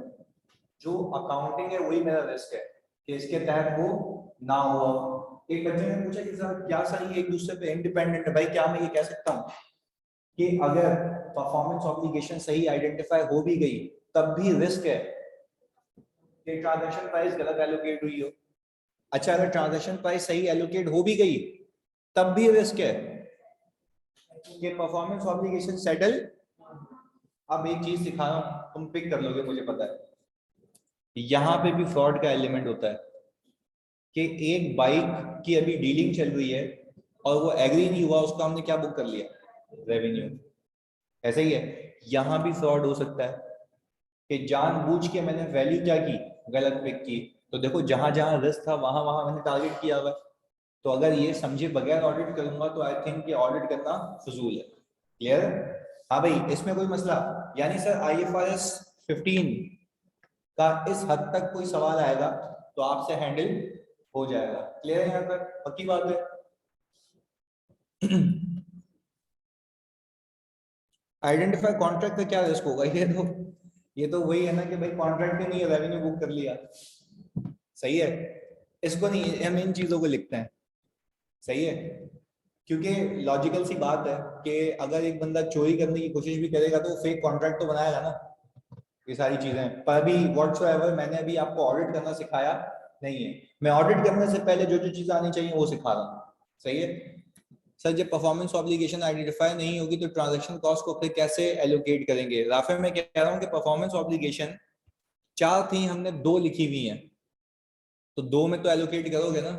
जो अकाउंटिंग है वही मेरा रिस्क है कि इसके तहत वो ना हो। एक बच्चे ने पूछा कि सर क्या सही है, एक दूसरे पे इंडिपेंडेंट है। भाई क्या मैं ये कह सकता हूँ कि अगर परफॉर्मेंस ऑब्लिगेशन सही आइडेंटिफाई हो भी गई तब भी रिस्क है कि ट्रांजैक्शन प्राइस गलत एलोकेट हुई हो। अच्छा अगर ट्रांजैक्शन प्राइस सही एलोकेट हो भी गई तब भी रिस्क है कि परफॉर्मेंस ऑब्लिगेशन सेटल। अब एक चीज सिखा रहा हूं, तुम पिक कर लोगे मुझे पता है। यहाँ पे भी फ्रॉड का एलिमेंट होता है कि एक बाइक की अभी डीलिंग चल रही है और वो एग्री नहीं हुआ, उसका हमने क्या बुक कर लिया, रेवेन्यू। ऐसा ही है, यहाँ भी फ्रॉड हो सकता है कि जानबूझ के मैंने वैल्यू क्या की, गलत पिक की। तो देखो जहां जहां रिस्क था वहां वहां मैंने टारगेट किया हुआ। तो अगर ये समझे बगैर ऑडिट करूंगा तो आई थिंक ये ऑडिट करना फजूल है। क्लियर? हाँ भाई इसमें कोई मसला, यानी सर IFRS 15 का इस हद तक कोई सवाल आएगा तो आपसे हैंडल हो जाएगा। क्लियर है यहाँ तक? पक्की बात है। आइडेंटिफाई कॉन्ट्रैक्ट का क्या रिस्क होगा, ये तो वही है ना कि भाई कॉन्ट्रैक्ट ही नहीं है, रेवेन्यू बुक कर लिया। सही है, इसको नहीं, हम इन चीजों को लिखते हैं। सही है, क्योंकि लॉजिकल सी बात है कि अगर एक बंदा चोरी करने की कोशिश भी करेगा तो फेक कॉन्ट्रैक्ट तो बनाएगा ना। ये सारी चीजें पर अभी व्हाटसोएवर मैंने अभी आपको ऑडिट करना सिखाया नहीं है। मैं ऑडिट करने से पहले जो जो चीज आनी चाहिए वो सिखा रहा हूँ। सही है सर, जब परफॉर्मेंस ऑब्लिगेशन आइडेंटिफाई नहीं होगी तो ट्रांजैक्शन कॉस्ट को फिर कैसे एलोकेट करेंगे? राफे मैं कह रहा हूँ कि परफॉर्मेंस ऑब्लिगेशन 4 थी, हमने 2 लिखी हुई हैं, तो 2 में तो एलोकेट करोगे ना।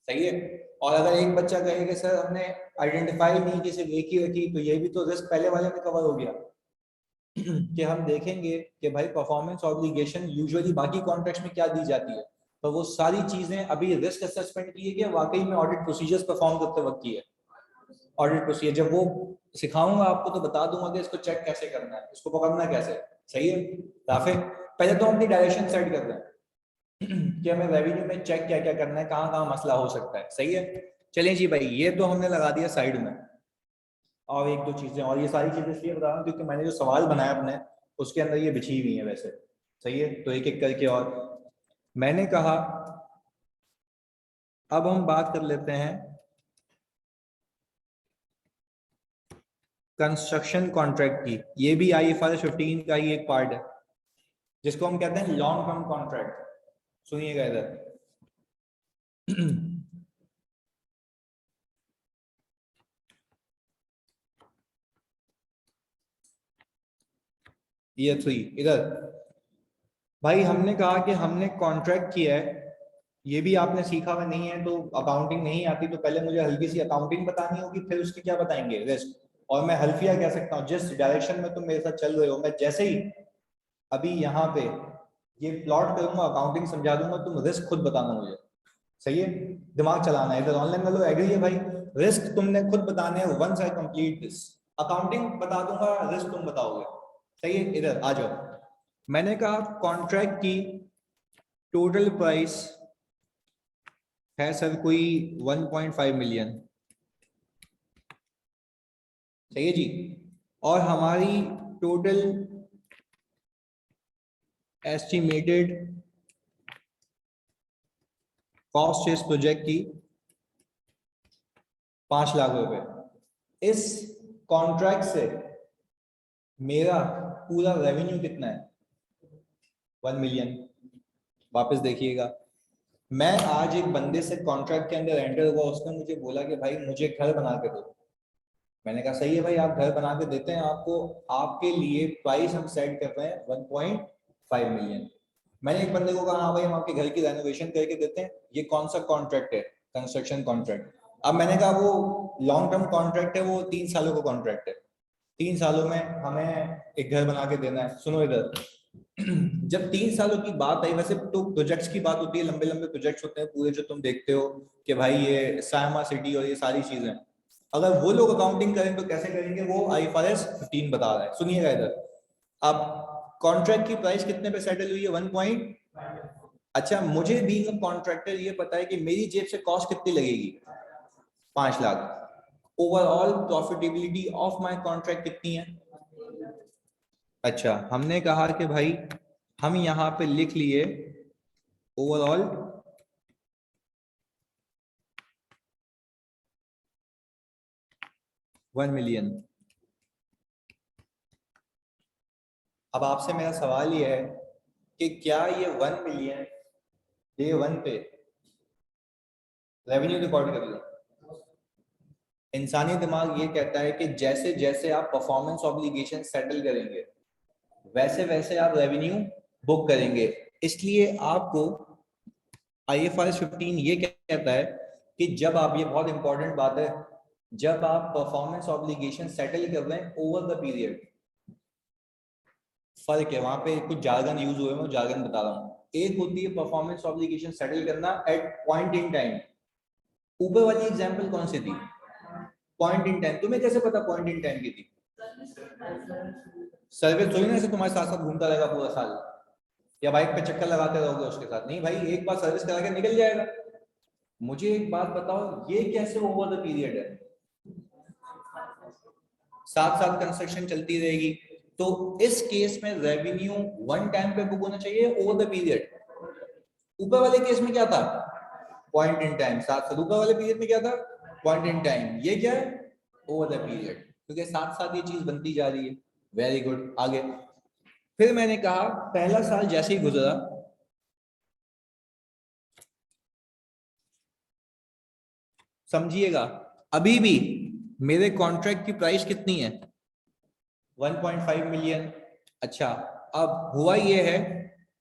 सही है, और अगर एक बच्चा कहे कि सर हमने आइडेंटिफाई नहीं की, सिर्फ एक ही रखी, तो ये भी तो रिस्क पहले वाले में कवर हो गया। कि हम देखेंगे कि भाई परफॉर्मेंस ऑब्लिगेशन यूजुअली बाकी कॉन्ट्रैक्ट्स में क्या दी जाती है, तो वो सारी चीजें अभी रिस्क असेसमेंट की है कि वाकई में ऑडिट प्रोसीजर्स परफॉर्म करते वक्त की है। ऑडिट प्रोसीजर जब वो सिखाऊंगा आपको तो बता दूंगा कि इसको चेक कैसे करना है, इसको पकड़ना कैसे। सही है राफे, पहले तो हम अपनी डायरेक्शन सेट कर रहे हैं कि हमें रेवेन्यू में चेक क्या क्या करना है, कहाँ कहाँ मसला हो सकता है। सही है, चलें जी भाई, ये तो हमने लगा दिया साइड में। और एक दो चीजें, और ये सारी चीजें इसलिए बता रहा हूँ क्योंकि मैंने जो सवाल बनाया अपने उसके अंदर ये बिछी हुई है वैसे। सही है, तो एक एक करके। और मैंने कहा अब हम बात कर लेते हैं कंस्ट्रक्शन कॉन्ट्रैक्ट की। ये भी IFRS 15 का ही एक पार्ट है जिसको हम कहते हैं लॉन्ग टर्म कॉन्ट्रैक्ट। सुनिएगा इधर। ये 3 इधर। भाई हमने कहा कि हमने कॉन्ट्रैक्ट किया है, ये भी आपने सीखा हुआ नहीं है तो अकाउंटिंग नहीं आती तो पहले मुझे हल्की सी अकाउंटिंग बतानी होगी, फिर उसके क्या बताएंगे रिस्क। और मैं हल्फिया कह सकता हूँ जिस डायरेक्शन में तुम मेरे साथ चल रहे हो, मैं जैसे ही अभी यहाँ पे ये प्लॉट करूंगा अकाउंटिंग समझा दूंगा, तुम रिस्क खुद बताना मुझे। सही है, दिमाग चलाना है इधर। ऑनलाइन वालों एग्री है भाई, रिस्क तुमने खुद बताने हैं once I complete this. Accounting बता दूंगा, रिस्क तुम बताओगे। सही है, इधर आ जाओ। मैंने कहा कॉन्ट्रैक्ट की टोटल प्राइस है सर कोई 1.5 मिलियन। सही है जी, और हमारी टोटल एस्टिमेटेड कॉस्ट इस प्रोजेक्ट की 5 लाख रुपए। इस कॉन्ट्रैक्ट से मेरा पूरा रेवेन्यू कितना है? 1 मिलियन। वापस देखिएगा, मैं आज एक बंदे से कॉन्ट्रैक्ट के अंदर एंटर हुआ, उसने मुझे बोला कि भाई मुझे घर बना के दो। मैंने कहा सही है भाई, आप घर बना के देते हैं आपको, आपके लिए प्राइस हम सेट कर रहे हैं 1.5 मिलियन। मैंने एक बंदे को कहा हाँ भाई हम आपके घर की रेनोवेशन करके देते हैं, ये कौन सा कॉन्ट्रैक्ट है, कंस्ट्रक्शन कॉन्ट्रैक्ट। अब मैंने कहा वो लॉन्ग टर्म कॉन्ट्रैक्ट है, वो 3 सालों का कॉन्ट्रैक्ट है, 3 सालों में हमें एक घर बना के देना है। सुनो इधर, जब 3 सालों की बात आई, वैसे तो प्रोजेक्ट्स की बात होती है, लंबे लंबे प्रोजेक्ट्स होते हैं पूरे, जो तुम देखते हो कि भाई ये सायमा सिटी और ये सारी चीजें, अगर वो लोग अकाउंटिंग करें तो कैसे करेंगे, वो IFRS 15 बता रहा है। सुनिएगा इधर, अब कॉन्ट्रैक्ट की प्राइस कितने पे सेटल हुई है, 1 पॉइंट। अच्छा, मुझे बीइंग अ कॉन्ट्रैक्टर ये पता है कि मेरी जेब से कॉस्ट कितनी लगेगी, 5 lakh. Overall profitability of my contract कितनी है। अच्छा, हमने कहा कि भाई हम यहां पे लिख लिए ओवरऑल 1 मिलियन। अब आपसे मेरा सवाल ये है कि क्या ये 1 मिलियन डे 1 पे रेवेन्यू रिकॉर्ड कर लो। इंसानी दिमाग ये कहता है कि जैसे जैसे आप परफॉर्मेंस ऑब्लिगेशन सेटल करेंगे वैसे वैसे आप रेवेन्यू बुक करेंगे। इसलिए आपको IFRS 15 ये कहता है कि जब आप, ये बहुत इंपॉर्टेंट बात है, जब आप परफॉर्मेंस ऑब्लिगेशन सेटल कर रहे हैं ओवर द पीरियड, फर्क है वहां पे, कुछ जार्गन यूज हुए, मैं जार्गन बता रहा हूँ। एक होती है परफॉर्मेंस ऑब्लिगेशन सेटल करना एट पॉइंट इन टाइम। ऊपर वाली एग्जांपल कौन सी थी, पॉइंट इन टाइम। तुम्हें कैसे पता पॉइंट इन टाइम की थी, सर्विस थोड़ी ना ऐसे तुम्हारे साथ साथ घूमता रहेगा पूरा साल, या बाइक पे चक्कर लगाते रहोगे उसके साथ, नहीं भाई, एक बार सर्विस करा के निकल जाएगा। मुझे एक बात बताओ, ये कैसे ओवर द पीरियड है, साथ साथ कंस्ट्रक्शन चलती रहेगी, तो इस केस में रेवेन्यू वन टाइम पे बुक होना चाहिए ओवर द पीरियड। ऊपर वाले केस में क्या था, पॉइंट इन टाइम, साथ साथ ऊपर वाले पीरियड में क्या था, पॉइंट इन टाइम। ये क्या है, ओवर द पीरियड, क्योंकि साथ साथ ये चीज बनती जा रही है। वेरी गुड, आगे। फिर मैंने कहा पहला साल जैसे ही गुजरा, समझिएगा, अभी भी मेरे कॉन्ट्रैक्ट की प्राइस कितनी है, 1.5 मिलियन। अच्छा, अब हुआ ये है,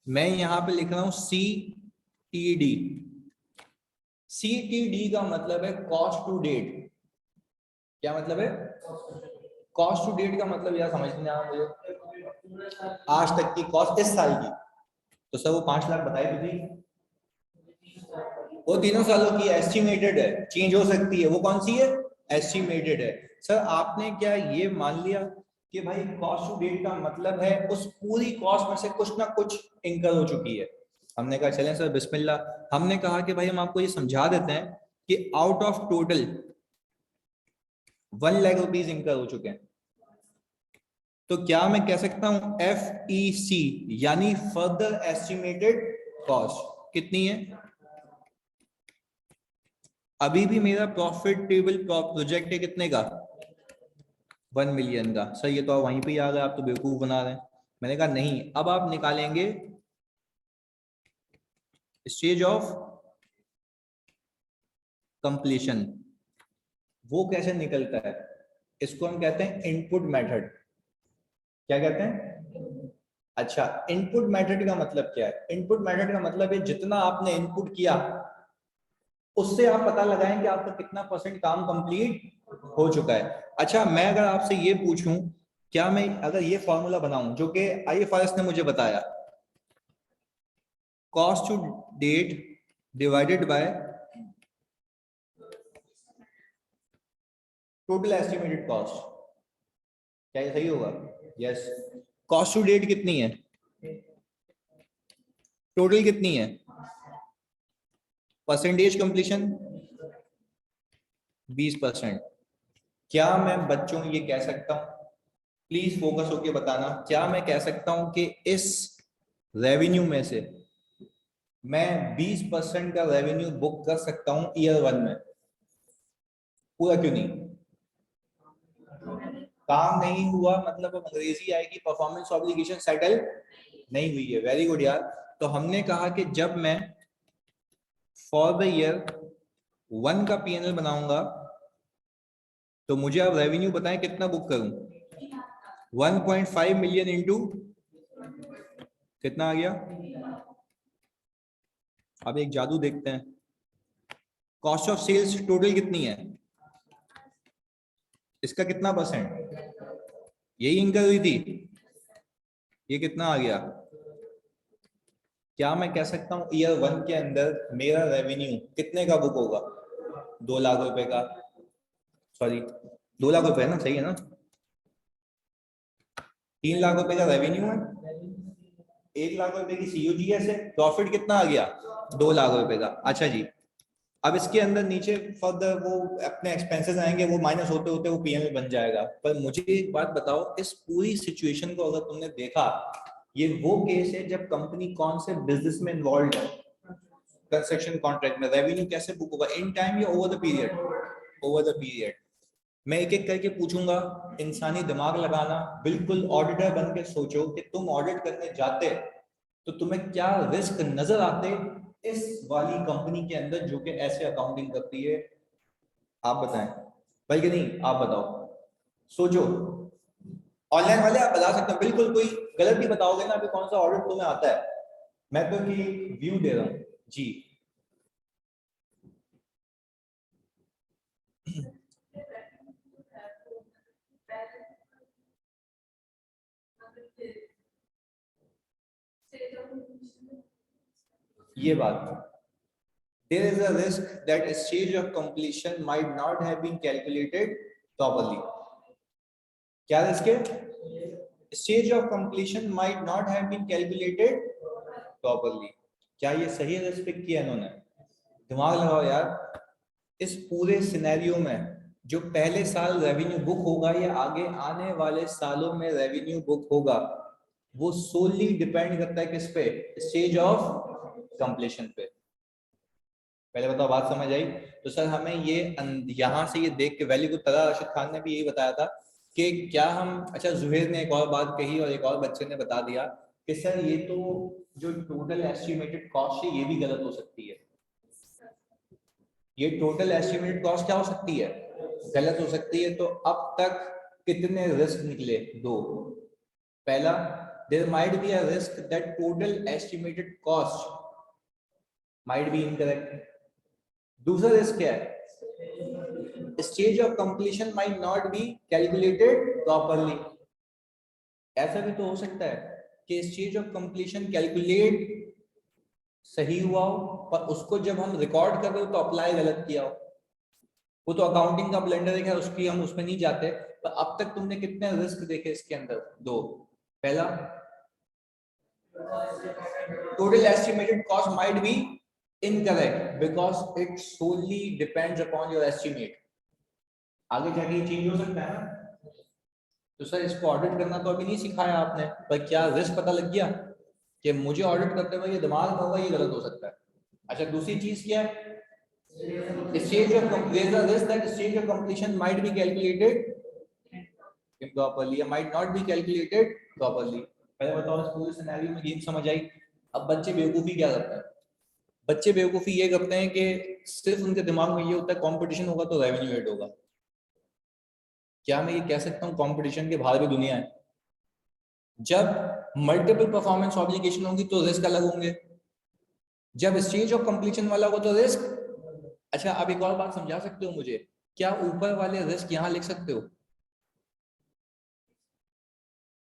मैं यहां पे लिख रहा हूं CTD। CTD का मतलब है कॉस्ट टू डेट। क्या मतलब है, कॉस्ट टू डेट का मतलब यार समझ नहीं आया मुझे, आज तक की कॉस्ट इस साल की। तो सर वो 5 लाख बताई तो थी, वो 3 सालों की एस्टिमेटेड है, चेंज हो सकती है, वो कौन सी है, एस्टिमेटेड है। सर आपने क्या ये मान लिया कि भाई कॉस्ट टू डेट का मतलब है उस पूरी कॉस्ट में से कुछ ना कुछ इनकर हो चुकी है। हमने कहा चलें सर बिस्मिल्लाह, हमने कहा कि भाई हम आपको ये समझा देते हैं कि out of total 1 lakh rupees इनकर हो चुके हैं। तो क्या मैं कह सकता हूं FEC यानी फर्दर एस्टिमेटेड कॉस्ट कितनी है। अभी भी मेरा प्रॉफिटेबल प्रोजेक्ट है कितने का, 1 मिलियन का। सर ये तो आप वहीं पे ही आ गए, आप तो बेवकूफ बना रहे हैं। मैंने कहा नहीं, अब आप निकालेंगे स्टेज ऑफ कंप्लीशन। वो कैसे निकलता है, इसको हम कहते हैं इनपुट मेथड। क्या कहते हैं, अच्छा, इनपुट मेथड का मतलब क्या है, इनपुट मेथड का मतलब है जितना आपने इनपुट किया उससे आप पता लगाएं कि आपका कितना परसेंट काम कंप्लीट हो चुका है। अच्छा, मैं अगर आपसे ये पूछूं, क्या मैं अगर ये फॉर्मूला बनाऊं जो कि IFRS ने मुझे बताया, cost to date divided by total estimated cost, क्या ये सही होगा, यस। कॉस्ट टू डेट कितनी है, टोटल कितनी है, परसेंटेज कंप्लीशन 20%। क्या मैं बच्चों ये कह सकता हूं, प्लीज फोकस होके बताना, क्या मैं कह सकता हूं कि इस रेवेन्यू में से मैं 20% का रेवेन्यू बुक कर सकता हूं ईयर 1 में, पूरा क्यों नहीं, काम नहीं हुआ मतलब अब अंग्रेजी आएगी, परफॉर्मेंस ऑब्लिगेशन सेटल नहीं हुई है। वेरी गुड यार। तो हमने कहा कि जब मैं फॉर द ईयर 1 का PNL बनाऊंगा तो मुझे अब रेवेन्यू बताएं कितना बुक करूं। 1.5 मिलियन इंटू कितना आ गया। अब एक जादू देखते हैं, कॉस्ट ऑफ सेल्स टोटल कितनी है, इसका कितना परसेंट, यही इनकम हुई थी, ये कितना आ गया। क्या मैं कह सकता हूं ईयर 1 के अंदर मेरा रेवेन्यू कितने का बुक होगा, 2 लाख रुपए का, सॉरी 2 लाख रुपए है ना, सही है ना, 3 लाख रुपए का रेवेन्यू है, 1 लाख रुपए की सीओजीएस है, प्रॉफिट कितना आ गया 2 लाख रुपए का। अच्छा जी, अब इसके अंदर नीचे फर्दर वो अपने एक्सपेंसेस आएंगे, वो माइनस होते होते वो पीएनएल बन जाएगा। पर मुझे एक बात बताओ, इस पूरी सिचुएशन को अगर तुमने देखा, ये वो केस है जब कंपनी कौन से बिजनेस में इन्वॉल्व है, कंस्ट्रक्शन कॉन्ट्रैक्ट में, रेवेन्यू कैसे बुक होगा, इन टाइम या over the period, over the period. मैं एक एक करके पूछूंगा, इंसानी दिमाग लगाना, बिल्कुल ऑडिटर बन के सोचो कि तुम ऑडिट करने जाते तो तुम्हें क्या रिस्क नजर आते इस वाली कंपनी के अंदर जो कि ऐसे अकाउंटिंग करती है। आप बताएं, बल्कि नहीं आप बताओ, सोचो। ऑनलाइन वाले आप बता सकते हो, बिल्कुल कोई गलत भी बताओगे ना, अभी कौन सा ऑडिट तुम्हें आता है, मैं तो कि व्यू दे रहा हूं जी। ये बात, there is a risk that a stage of completion might not have been calculated properly. क्या रिस्क है, stage of completion might not have been calculated properly. क्या ये सही रिस्क पिक किया इन्होंने, दिमाग लगाओ यार। इस पूरे सिनेरियो में जो पहले साल रेवेन्यू बुक होगा या आगे आने वाले सालों में रेवेन्यू बुक होगा, वो सोली डिपेंड करता है किस पे, स्टेज ऑफ कंप्लीशन पे। पहले बताओ बात समझ आई। तो सर हमें ये यहाँ से ये देख के, वैली को तरह राशिद खान ने भी यही बताया था कि क्या हम, अच्छा जुहेर ने एक और बात कही और एक और बच्चे ने बता दिया कि सर ये तो जो टोटल एस्टिमेटेड कॉस्ट है ये भी गलत हो सकती है, ये टोटल एस्टिमेटेड कॉस्ट क्या हो सकती है, गलत हो सकती है। तो अब तक कितने रिस्क निकले, दो। पहला, there might be a risk that total estimated cost might be incorrect. दूसरा रिस्क क्या है, stage of completion might not be calculated properly. ऐसा भी तो हो सकता है कि स्टेज ऑफ कंप्लीशन कैलकुलेट सही हुआ हो, पर उसको जब हम रिकॉर्ड कर रहे हो तो अप्लाई गलत किया हो। वो तो अकाउंटिंग का ब्लेंडर है, उसकी हम उसमें नहीं जाते। पर अब तक तुमने कितने रिस्क देखे इसके अंदर, दो। पहला, total estimated cost might be incorrect because it solely depends upon your estimate। आगे जाके ये चेंज हो सकता है ना। तो सर इसको ऑडिट करना तो अभी नहीं सिखाया आपने, पर क्या रिस्क पता लग गया कि मुझे ऑडिट करते हुए ये दिमाग में होगा ये गलत हो सकता है। अच्छा दूसरी चीज क्या है, stage of there is a risk that stage of completion might be calculated improperly or might not be calculated properly। पहले बताओ इस पूरे सिनेरियो में गेम समझ आई। अब बच्चे बेवकूफी क्या करते हैं, बच्चे बेवकूफी ये करते हैं कि सिर्फ उनके दिमाग में ये होता है कंपटीशन होगा तो रेवेन्यू ऐड होगा। क्या मैं ये कह सकता हूँ कंपटीशन के बाहर भी दुनिया है। जब मल्टीपल परफॉर्मेंस ऑब्लिगेशन होगी तो रिस्क अलग होंगे, जब स्टेज ऑफ कंप्लीशन वाला होगा तो रिस्क। अच्छा अब एक और बात समझा सकते हो मुझे, क्या ऊपर वाले रिस्क यहाँ लिख सकते हो,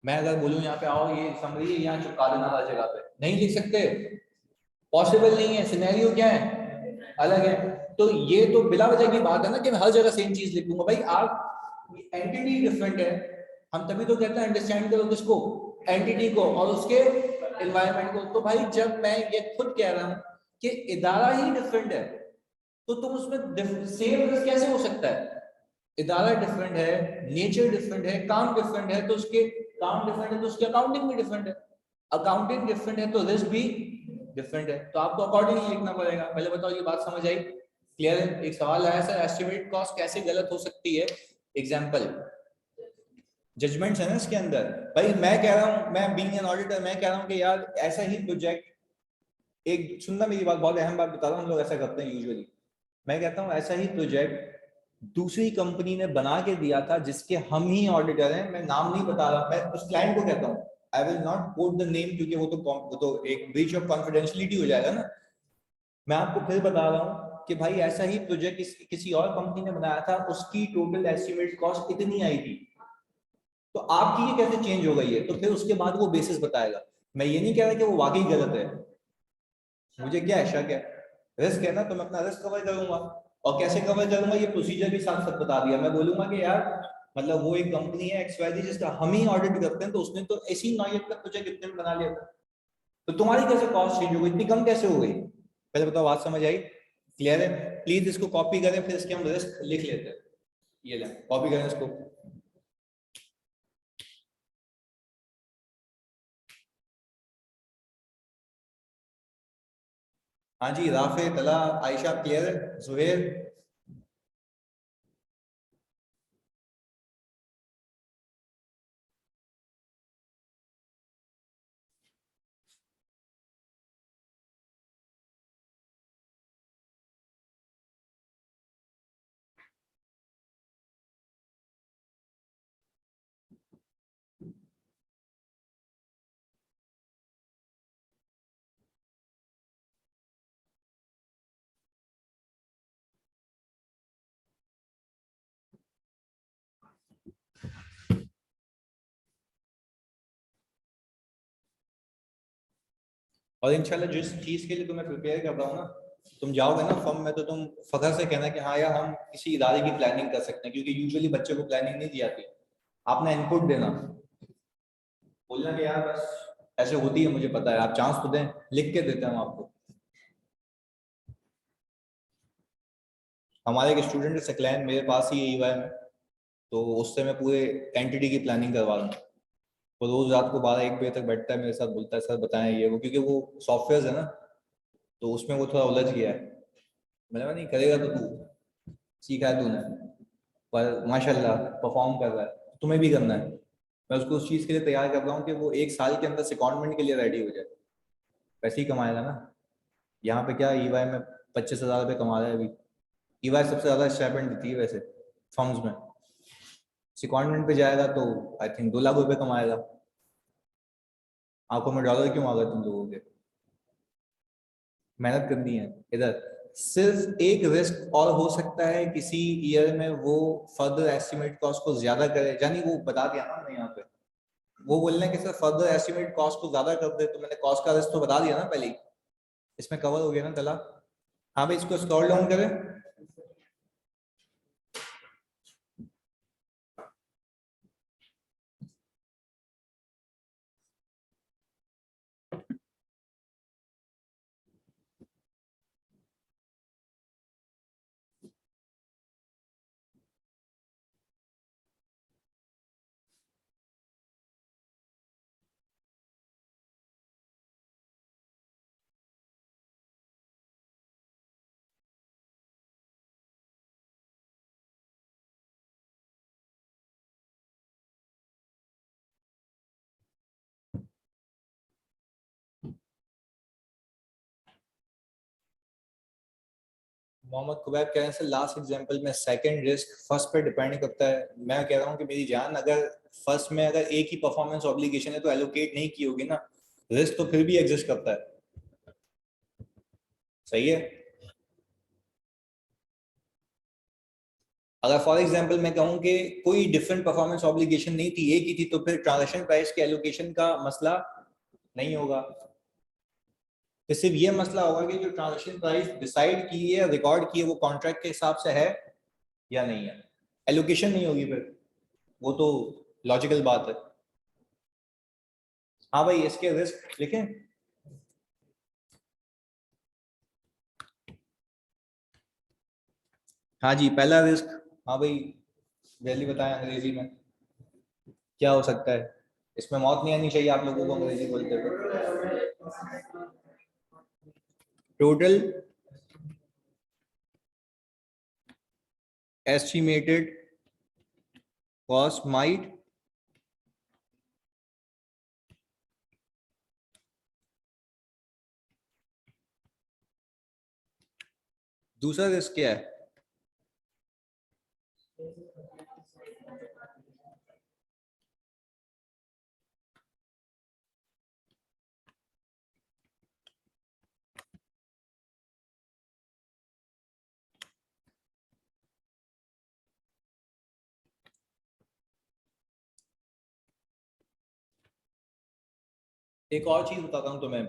मैं अगर बोलूं यहाँ पे आओ ये समरी है यहाँ चिपका देना हर जगह पे, नहीं लिख सकते, पॉसिबल नहीं है, सिनेरियो क्या है अलग है। तो ये तो बिला वजह की बात है ना कि मैं हर जगह सेम चीज लिख दूंगा। भाई आप एंटिटी डिफरेंट है, हम तभी तो कहते हैं अंडरस्टैंड करो किसको, एंटिटी को और उसके एनवायरनमेंट को। तो भाई जब मैं ये खुद कह रहा हूँ कि इदारा ही डिफरेंट है तो तुम उसमें सेम रिस्क कैसे हो सकता है। इदारा डिफरेंट है, नेचर डिफरेंट है, काम डिफरेंट है, तो उसके काम डिफरेंट है तो उसकी अकाउंटिंग भी डिफरेंट है, अकाउंटिंग डिफरेंट है तो रिस्क भी डिफरेंट है। तो आपको अकॉर्डिंगली लिखना पड़ेगा। पहले बताओ ये बात समझ आई, क्लियर है। एक सवाल आया सर एस्टिमेट कॉस्ट कैसे गलत हो सकती है, एग्जांपल जजमेंट्स है ना इसके अंदर। भाई मैं कह रहा हूं, मैं बीइंग एन ऑडिटर मैं कह रहा हूं कि यार ऐसा ही प्रोजेक्ट, एक सुनना मेरी बात, बहुत अहम बात बता रहा हूं, हम लोग ऐसा करते हैं यूजुअली। मैं कहता हूं ऐसा ही प्रोजेक्ट दूसरी कंपनी ने बना के दिया था जिसके हम ही ऑडिटर हैं, मैं नाम नहीं बता रहा, मैं उस क्लाइंट को कहता हूँ, I will not quote the name, क्योंकि वो तो एक ब्रीच ऑफ कॉन्फिडेंशियलिटी हो जाएगा ना। मैं आपको फिर बता रहा हूँ कि भाई ऐसा ही प्रोजेक्ट किसी और कंपनी ने बनाया था, उसकी टोटल एस्टिमेट कॉस्ट इतनी आई थी, तो आपकी ये कैसे चेंज हो गई है, तो फिर उसके बाद वो बेसिस बताएगा। मैं ये नहीं कह रहा कि वो वाकई गलत है, मुझे क्या है, शक है, रिस्क है ना, तो मैं अपना रिस्क कवर करूंगा। और कैसे कवर करूंगा, ये प्रोसीजर भी साथ साथ बता दिया। मैं बोलूंगा कि यार मतलब वो एक कंपनी है XYZ जिसका हम ही ऑडिट करते हैं, तो उसने तो ऐसी नौयत का प्रोजेक्ट इतने में बना लिया था, तो तुम्हारी कैसे कॉस्ट चेंज हो गई, इतनी कम कैसे हो गई? पहले बताओ, बात समझ आई? क्लियर है? प्लीज इसको कॉपी करें, फिर इसके हम रिस्क लिख लेते हैं। ये लें, कॉपी करें इसको। हाँ जी, राफे, तला, आयशा, क्लियर है? जुहेर? और इंशाल्लाह जिस चीज के लिए तुम्हें प्रिपेयर कर रहा हूँ ना, तुम जाओगे ना फर्म में, तो तुम फखर से कहना कि हाँ यार हम किसी इदारे की प्लानिंग कर सकते हैं, क्योंकि यूजुअली बच्चे को प्लानिंग नहीं दी जाती। आपने इनपुट देना, बोलना कि यार बस ऐसे होती है, मुझे पता है, आप चांस तो दें, लिख के देते हैं हम आपको। हमारे एक स्टूडेंट है सकलैन, मेरे पास ही EY में, तो उससे मैं पूरे एंटिटी की प्लानिंग करवा रहा हूँ। वो रोज रात को 12-1 बजे तक बैठता है मेरे साथ, बोलता है सर बताएं ये वो, क्योंकि वो सॉफ्टवेयर है ना, तो उसमें वो थोड़ा उलझ गया है। मैंने कहा नहीं करेगा तो तू, सीखा है तूने, पर माशाल्लाह परफॉर्म कर रहा है, तो तुम्हें भी करना है। मैं उसको उस चीज़ के लिए तैयार कर रहा हूँ कि वो 1 साल के अंदर सिकॉन्डमेंट के लिए रेडी हो जाए। पैसे ही कमाएगा ना। यहाँ पे क्या EY में 25,000 रुपये कमा रहा है अभी। EY सबसे ज़्यादा स्टाइपेंड देती है वैसे फर्म्स में। सिकॉन्डमेंट पे जाएगा तो आई थिंक 2 लाख रुपए कमाएगा। आंखों में डॉलर क्यों आ गए तुम लोगों के? मेहनत करनी है इधर। सिर्फ एक रिस्क और हो सकता है किसी ईयर में वो फर्दर एस्टिमेट कॉस्ट को ज्यादा करे, यानी वो बता दिया ना हमने यहाँ पे, वो बोल रहे हैं कि सर फर्दर एस्टिमेट कॉस्ट को ज्यादा कर दे, तो मैंने कॉस्ट का रिस्क तो बता दिया ना पहले ही, इसमें कवर हो गया ना तला। हाँ भाई, इसको स्क्रॉल डाउन करें। मोहम्मद कुबैब कह रहे हैं सर लास्ट एग्जांपल में सेकंड रिस्क फर्स्ट पे डिपेंड करता है। मैं कह रहा हूँ कि मेरी जान, अगर फर्स्ट में अगर एक ही परफॉर्मेंस ऑब्लिगेशन है तो एलोकेट नहीं की होगी ना, रिस्क तो फिर भी एग्जिस्ट करता है। सही है। अगर फॉर एग्जांपल मैं कहूँ कि कोई डिफरेंट परफॉर्मेंस ऑब्लिगेशन नहीं थी, एक ही थी, तो फिर ट्रांजैक्शन प्राइस के एलोकेशन का मसला नहीं होगा। तो सिर्फ ये मसला होगा कि जो ट्रांजैक्शन प्राइस डिसाइड की है, रिकॉर्ड की है, वो कॉन्ट्रैक्ट के हिसाब से है या नहीं है। एलोकेशन नहीं होगी फिर, वो तो लॉजिकल बात है। हाँ भाई, इसके रिस्क लिखें। हाँ जी, पहला रिस्क। हाँ भाई, जल्दी बताएं अंग्रेजी में क्या हो सकता है। इसमें मौत नहीं आनी चाहिए आप लोगों को अंग्रेजी बोलते हुए। Total estimated cost might. दूसरा रिस्क क्या है? एक और चीज बताता हूँ तुम्हें,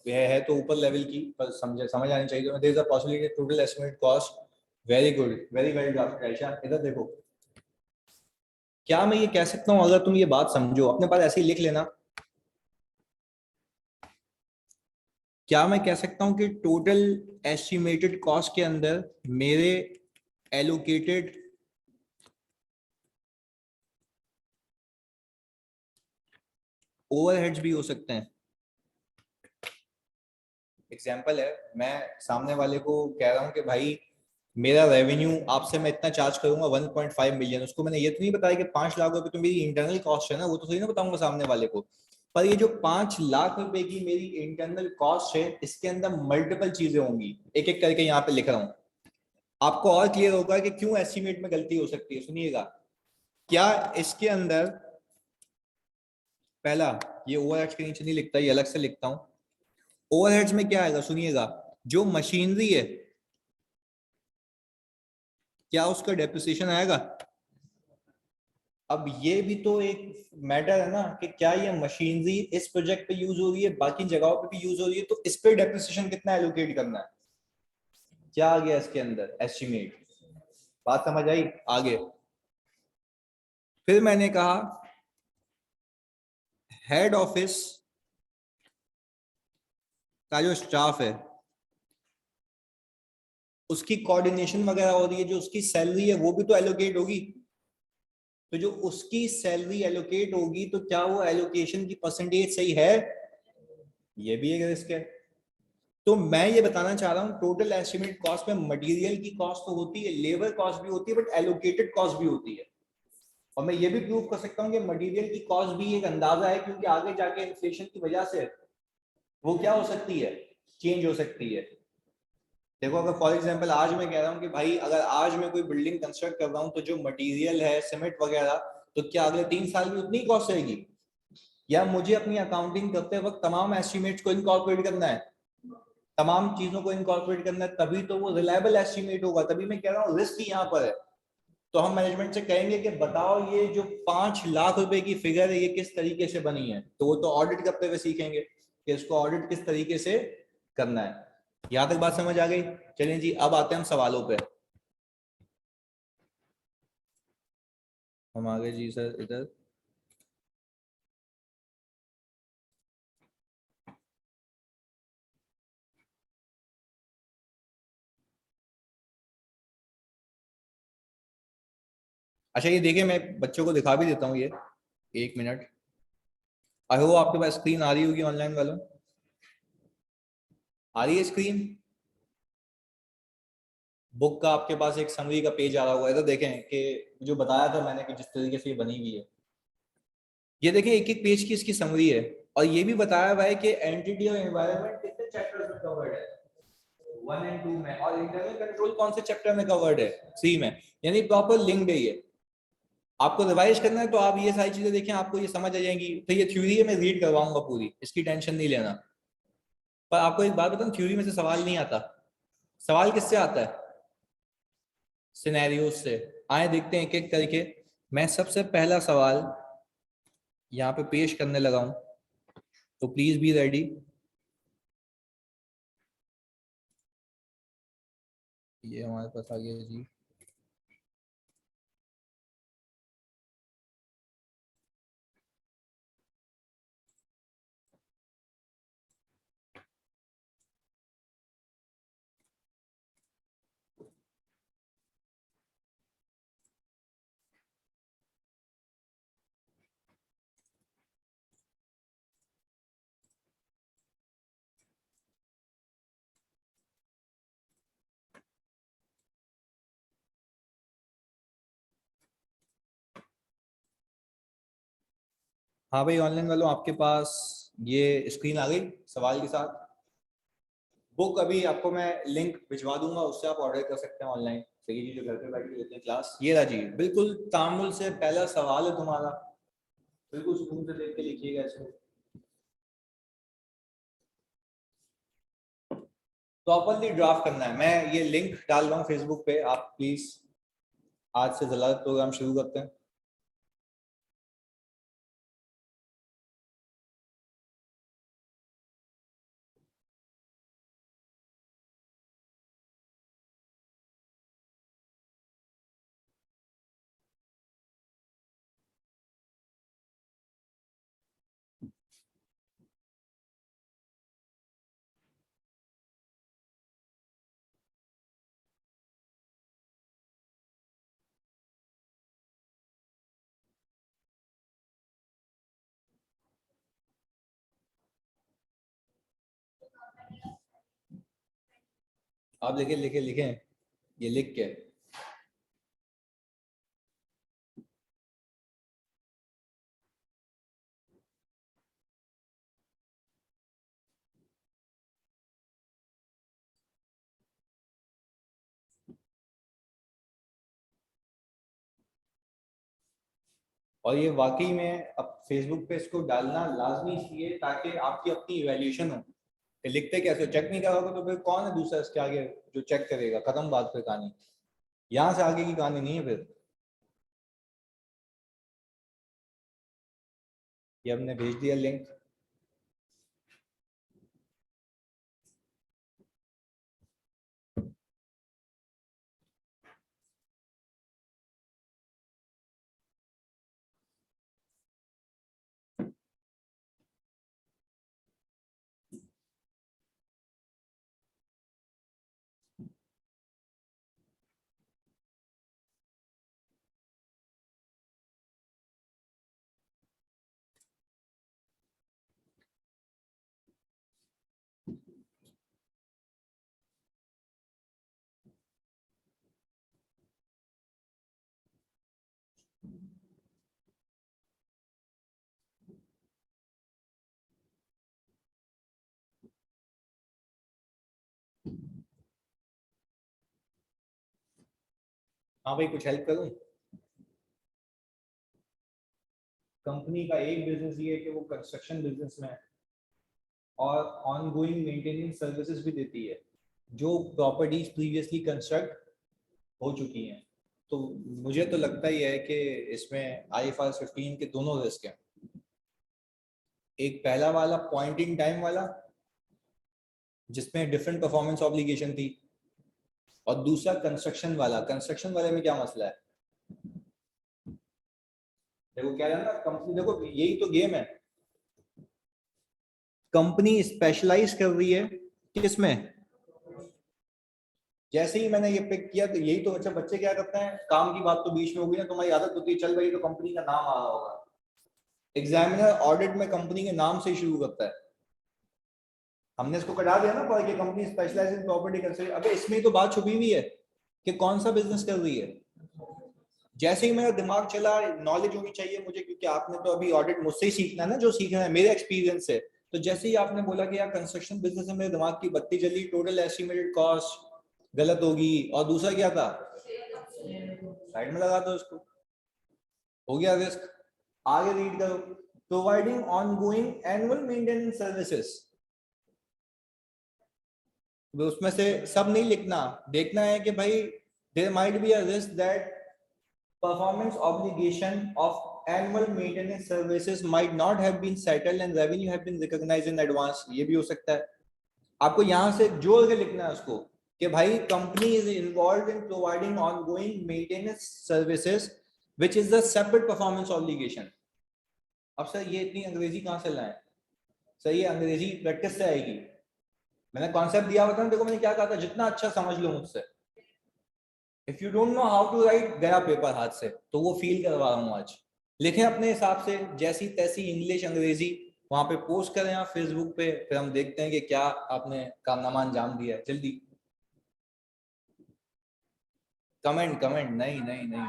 यह है तो ऊपर लेवल की, पर समझ आनी चाहिए तुम्हें। There is a possibility total estimate cost. Very good, very well drafted Ayesha. इधर देखो, क्या मैं ये कह सकता हूँ, अगर तुम ये बात समझो, अपने पास ऐसे ही लिख लेना, क्या मैं कह सकता हूँ कि टोटल एस्टिमेटेड कॉस्ट के अंदर मेरे एलोकेटेड ओवरहेड्स भी हो सकते हैं? एग्जाम्पल है, मैं सामने वाले को कह रहा हूँ कि भाई मेरा रेवेन्यू आपसे मैं इतना चार्ज करूंगा 1.5 मिलियन, उसको मैंने ये तो नहीं बताया कि 5 लाख रुपए तो मेरी इंटरनल कॉस्ट है ना, वो तो सही ना बताऊंगा सामने वाले को। पर ये जो 5 लाख रुपए की मेरी इंटरनल कॉस्ट है, इसके अंदर मल्टीपल चीजें होंगी, एक एक करके यहाँ पे लिख रहा हूँ, आपको और क्लियर होगा कि क्यों एस्टिमेट में गलती हो सकती है। सुनिएगा, क्या इसके अंदर पहला, ये ओवरहेड्स के नीचे नहीं लिखता, ये अलग से लिखता हूं। ओवरहेड्स में क्या आएगा, सुनिएगा, जो मशीनरी है, क्या उसका डेप्रिसिएशन आएगा? अब ये भी तो एक मैटर है ना, कि क्या ये मशीनरी इस प्रोजेक्ट पे यूज हो रही है, बाकी जगहों पे भी यूज हो रही है, तो इस पे डेप्रिसिएशन कितना एलोकेट करना है। क्या आ गया इसके अंदर, एस्टिमेट। बात समझ आई? आगे फिर मैंने कहा हेड ऑफिस का जो स्टाफ है, उसकी कोऑर्डिनेशन वगैरह हो रही है, जो उसकी सैलरी है वो भी तो एलोकेट होगी। तो जो उसकी सैलरी एलोकेट होगी, तो क्या वो एलोकेशन की परसेंटेज सही है? ये भी एक रिस्क है। तो मैं ये बताना चाह रहा हूँ, टोटल एस्टिमेट कॉस्ट में मटेरियल की कॉस्ट तो होती है, लेबर कॉस्ट भी होती है, बट एलोकेटेड कॉस्ट भी होती है। और मैं ये भी प्रूव कर सकता हूँ कि मटेरियल की कॉस्ट भी एक अंदाजा है, क्योंकि आगे जाके इन्फ्लेशन की वजह से वो क्या हो सकती है, चेंज हो सकती है। देखो, अगर फॉर एग्जांपल आज मैं कह रहा हूँ कि भाई अगर आज मैं कोई बिल्डिंग कंस्ट्रक्ट कर रहा हूँ, तो जो मटेरियल है सीमेंट वगैरह, तो क्या अगले 3 साल में उतनी कॉस्ट रहेगी? या मुझे अपनी अकाउंटिंग करते वक्त तमाम एस्टिमेट्स को इनकॉर्पोरेट करना है, तमाम चीजों को इनकॉर्पोरेट करना है, तभी तो वो रिलायबल एस्टिमेट होगा। तभी मैं कह रहा हूँ रिस्क यहाँ पर है। तो हम मैनेजमेंट से कहेंगे कि बताओ ये जो 5 लाख रुपए की फिगर है, ये किस तरीके से बनी है, तो वो तो ऑडिट करते हुए सीखेंगे कि इसको ऑडिट किस तरीके से करना है। यहां तक बात समझ आ गई? चलें जी, अब आते हैं हम सवालों पे। हम आगे जी सर इधर। अच्छा, ये देखिए, मैं बच्चों को दिखा भी देता हूँ ये, 1 मिनट। आई होप आपके पास स्क्रीन आ रही होगी ऑनलाइन वालों, आ रही है स्क्रीन? बुक का आपके पास एक समरी का पेज आ रहा होगा, इधर देखें कि जो बताया था मैंने कि जिस तरीके से ये बनी हुई है, ये देखें एक एक पेज की इसकी समरी है। और ये भी बताया हुआ है कि एंटिटी और एनवायरनमेंट कितने चैप्टर्स में कवर्ड है, 1 और 2 में, और इंटरनल कंट्रोल कौन से चैप्टर में कवर्ड है, 3 में। यानी प्रॉपर लिंक्ड है ये। आपको रिवाइज करना है तो आप ये सारी चीजें देखें, आपको ये समझ आ जाएंगी। तो ये थ्योरी है, मैं रीड करवाऊंगा पूरी, इसकी टेंशन नहीं लेना। पर आपको एक बात बताऊं, थ्योरी में से सवाल नहीं आता। सवाल किससे आता है? सिनेरियोज से। आए देखते हैं एक एक करके। मैं सबसे पहला सवाल यहाँ पे पेश करने लगा हूं, तो प्लीज बी रेडी। ये हमारे पास आ गया जी। हाँ भाई, ऑनलाइन वालों, आपके पास ये स्क्रीन आ गई सवाल के साथ। बुक अभी आपको मैं लिंक भिजवा दूंगा, उससे आप ऑर्डर कर सकते हैं ऑनलाइन। सही जी, जो घर पे बैठ के लेते हैं क्लास, ये रहा जी, बिल्कुल तामुल से पहला सवाल है तुम्हारा, बिल्कुल सुकून से देख के लिखिएगा इसको, प्रॉपरली ड्राफ्ट करना है। मैं ये लिंक डाल रहा हूँ फेसबुक पे, आप प्लीज आज से जलालत प्रोग्राम शुरू करते हैं। आप लिखे लिखे लिखें, ये लिख के, और ये वाकई में अब फेसबुक पे इसको डालना लाजमी इसलिए ताकि आपकी अपनी इवैल्यूएशन हो। लिखते कैसे, चेक नहीं करोगे तो फिर कौन है दूसरा इसके आगे जो चेक करेगा, खत्म बात पे कहानी, यहाँ से आगे की कहानी नहीं है फिर। ये हमने भेज दिया लिंक। हाँ भाई, कुछ हेल्प करूँ? कंपनी का एक बिजनेस ये है कि वो कंस्ट्रक्शन बिजनेस में है और ऑन गोइंग मेंटेनेंस सर्विसेज भी देती है जो प्रॉपर्टीज प्रीवियसली कंस्ट्रक्ट हो चुकी हैं। तो मुझे तो लगता ही है कि इसमें IFRS 15 के दोनों रिस्क हैं। एक पहला वाला पॉइंट इन टाइम वाला जिसमें डिफरेंट परफॉर्मेंस ऑब्लिगेशन थी, और दूसरा कंस्ट्रक्शन वाला। कंस्ट्रक्शन वाले में क्या मसला है, देखो क्या है ना, कंपनी, देखो यही तो गेम है, कंपनी स्पेशलाइज कर रही है किसमें। जैसे ही मैंने ये पिक किया तो यही तो, अच्छा बच्चे क्या करते हैं, काम की बात तो बीच में होगी ना, तुम्हारी आदत होती है चल भाई तो कंपनी का नाम आ रहा होगा, एग्जामिनर ऑडिट में कंपनी के नाम से ही शुरू करता है। हमने इसको कटा दिया ना पर कि company specialise in property consult, अबे इसमें ही तो बात छुपी हुई है कि कौन सा बिजनेस कर रही है। जैसे ही मेरा दिमाग चला, नॉलेज होनी चाहिए मुझे, क्योंकि आपने तो अभी ऑडिट मुझसे ही सीखना है ना, जो सीखना है मेरे एक्सपीरियंस से। तो जैसे ही आपने बोला कि यार कंस्ट्रक्शन बिजनेस में, मेरे दिमाग की बत्ती जली, टोटल एस्टिमेटेड कॉस्ट गलत होगी, और दूसरा क्या था, साइड में लगा दो इसको, हो गया रिस्क। आगे रीड करो, providing ongoing annual maintenance services, उसमें से सब नहीं लिखना, देखना है कि भाई there might be a risk that performance obligation of annual maintenance services might not have been settled and revenue have been recognized in advance, ये भी हो सकता है। आपको यहां से जोड़ के लिखना है उसको कि भाई company is involve in providing ongoing maintenance services which is the separate performance obligation. अब सर ये इतनी अंग्रेजी कहां से लाए? सर ये अंग्रेजी प्रैक्टिस से आएगी। मैंने कॉन्सेप्ट दिया होता ना, देखो मैंने क्या कहा था, जितना अच्छा समझ लो मुझसे, if you don't know how to write, गया पेपर हाथ से, तो वो फील करवा रहा हूँ आज। लिखें अपने हिसाब से, जैसी तैसी इंग्लिश अंग्रेजी वहां पे पोस्ट करें आप फेसबुक पे, फिर हम देखते हैं कि क्या आपने कारनामा अंजाम दिया है। जल्दी कमेंट, कमेंट नहीं नहीं नहीं,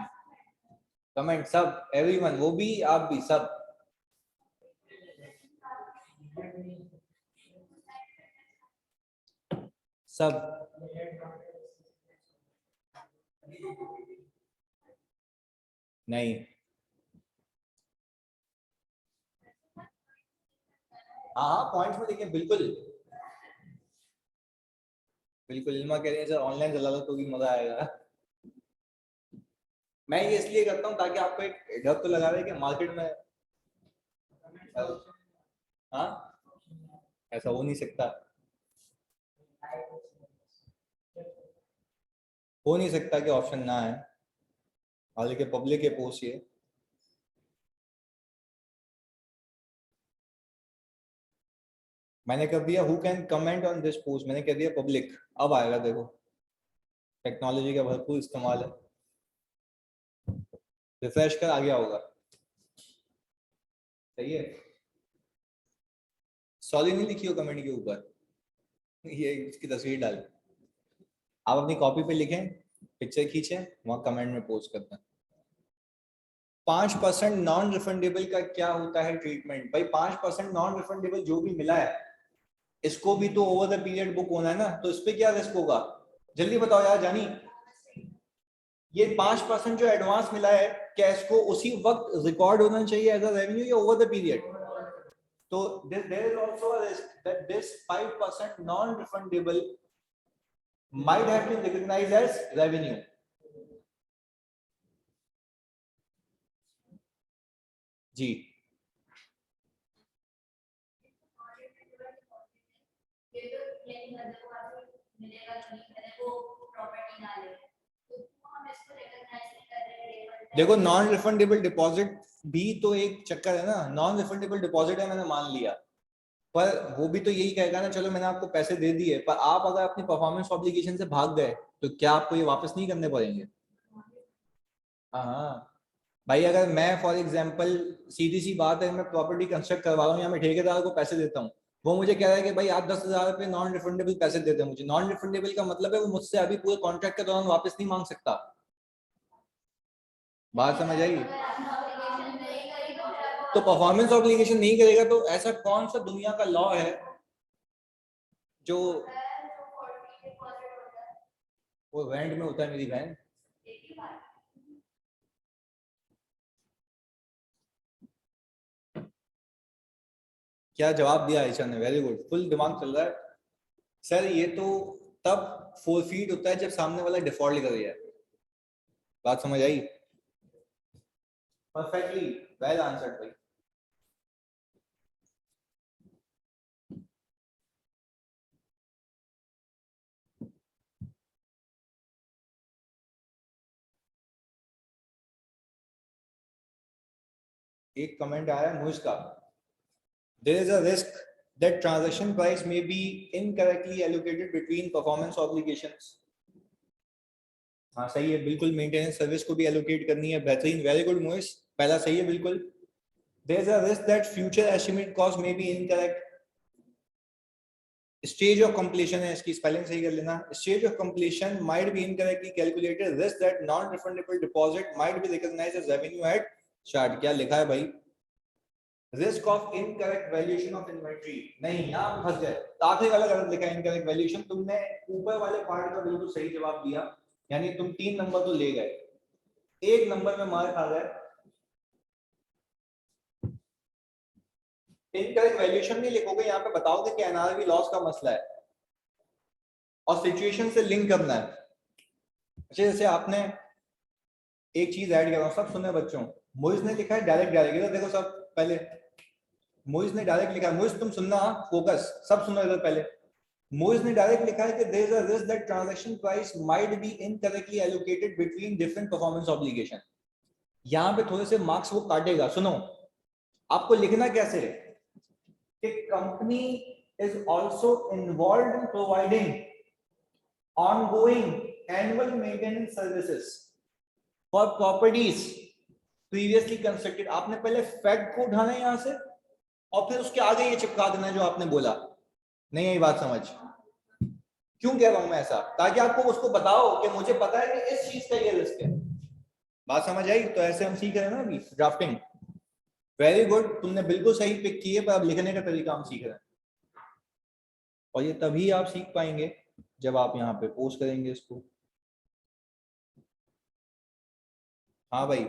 कमेंट सब, एवरीवन, वो भी आप भी सब। सब नहीं, हाँ हाँ पॉइंट्स में देखिए, बिल्कुल बिल्कुल। इल्मा कह रही है सर ऑनलाइन चला लो तो भी मजा आएगा। मैं ये इसलिए करता हूँ ताकि आपको एक डर तो लगा रहे कि मार्केट में, हाँ ऐसा हो नहीं सकता, हो नहीं सकता कि ऑप्शन ना है, हालांकि पब्लिक है पोस्ट ये। मैंने कर दिया who can comment on this post, मैंने कह दिया पब्लिक। अब आएगा देखो, टेक्नोलॉजी का भरपूर इस्तेमाल है। रिफ्रेश कर, आ गया होगा। सही है। सॉरी नहीं लिखी हो कमेंट के ऊपर, ये इसकी तस्वीर डाल, आप अपनी कॉपी पे लिखें, पिक्चर खींचें, वहां कमेंट में पोस्ट करते हैं। 5% नॉन रिफंडेबल का क्या होता है ट्रीटमेंट? भाई 5% नॉन रिफंडेबल जो भी मिला है, इसको भी तो ओवर द पीरियड बुक होना है ना, तो इस पे क्या रिस्क होगा? जल्दी बताओ यार जानी। ये 5% जो एडवांस मिला है, क्या इसको उसी वक्त रिकॉर्ड होना चाहिए एज अ रेवेन्यू या ओवर द पीरियड? तो there is also a risk that this 5% non-refundable might have been recognized as revenue. जी देखो, नॉन रिफंडेबल डिपॉजिट भी तो एक चक्कर है ना। नॉन रिफंडेबल डिपॉजिट है, मैंने मान लिया, पर वो भी तो यही कहेगा ना, चलो मैंने आपको पैसे दे दिए, पर आप अगर अपनी परफॉर्मेंस ऑब्लिगेशन से भाग गए तो क्या आपको ये वापस नहीं करने पड़ेंगे? हाँ हाँ भाई, अगर मैं फॉर एग्जांपल, सीधी सी बात है, मैं प्रॉपर्टी कंस्ट्रक्ट करवा रहा हूँ या मैं ठेकेदार को पैसे देता हूँ, वो मुझे कह रहा है कि भाई आप 10,000 रुपये नॉन रिफंडेबल पैसे देते हैं मुझे। नॉन रिफंडेबल का मतलब है वो मुझसे अभी पूरे कॉन्ट्रैक्ट के दौरान वापस नहीं मांग सकता। बात समझ आई? तो परफॉर्मेंस ऑब्लिगेशन नहीं करेगा तो ऐसा कौन सा दुनिया का लॉ है जो, वो रेंट में होता है मेरी बहन। क्या जवाब दिया आयशा ने, वेरी गुड, फुल दिमाग चल रहा है। सर ये तो तब फोरफीट होता है जब सामने वाला डिफॉल्ट कर दिया है। बात समझ आई? परफेक्टली वेल आंसर्ड भाई। एक कमेंट आया है मुझ का, there is a risk that transaction price may be incorrectly allocated between performance obligations. हाँ सही है बिल्कुल, मेंटेनेंस सर्विस को भी एलोकेट करनी है, बेहतरीन, वेरी गुड मोइस, पहला सही है बिल्कुल। there is a risk that future estimate cost may be incorrect. Stage of completion है, इसकी स्पेलिंग सही कर लेना, stage of completion might be incorrectly calculated, risk that non refundable deposit might be recognized as revenue at start। क्या लिखा है भाई? Risk of incorrect valuation of inventory, नहीं यहाँ पे फंस गए, आखिरी वाला गलत लिखा है, इनकरेक्ट वैल्यूएशन। तुमने ऊपर वाले पार्ट का बिल्कुल सही जवाब दिया, यानी तुम 3 नंबर तो ले गए, 1 नंबर में मार खा गए। इनकरेक्ट वैल्यूएशन नहीं लिखोगे, यहाँ पे बताओगे कि एनआरवी लॉस का मसला है और सिचुएशन से लिंक करना है। अच्छा जैसे आपने एक चीज ऐड कर रहा हूँ, सब सुने बच्चों, मोइज ने लिखा है डायरेक्ट डायरेक्ट, इधर देखो सब पहले, मोइज ने डायरेक्ट लिखा है, मोइज तुम सुनना, फोकस, सब सुनो इधर पहले। मोइज ने डायरेक्ट लिखा है कि there is a risk that transaction price might be incorrectly allocated between different performance obligation। यहाँ पे थोड़े से मार्क्स वो काटेगा, सुनो। आपको लिखना कैसे है कि company is also involved in providing ongoing annual maintenance services for properties previously constructed। आपने पहले फैक्ट को उठाना है यहाँ से और फिर उसके आगे ये चिपका देना जो आपने बोला। नहीं आई बात समझ? क्यों कह रहा हूं मैं ऐसा? ताकि आपको उसको बताओ कि मुझे पता है कि इस चीज का ये रिस्क है। बात समझ आई? तो ऐसे हम सीख रहे हैं ना अभी ड्राफ्टिंग। वेरी गुड, तुमने बिल्कुल सही पिक की है, पर अब लिखने का तरीका हम सीख रहे हैं, और ये तभी आप सीख पाएंगे जब आप यहाँ पे पोस्ट करेंगे इसको। हाँ भाई,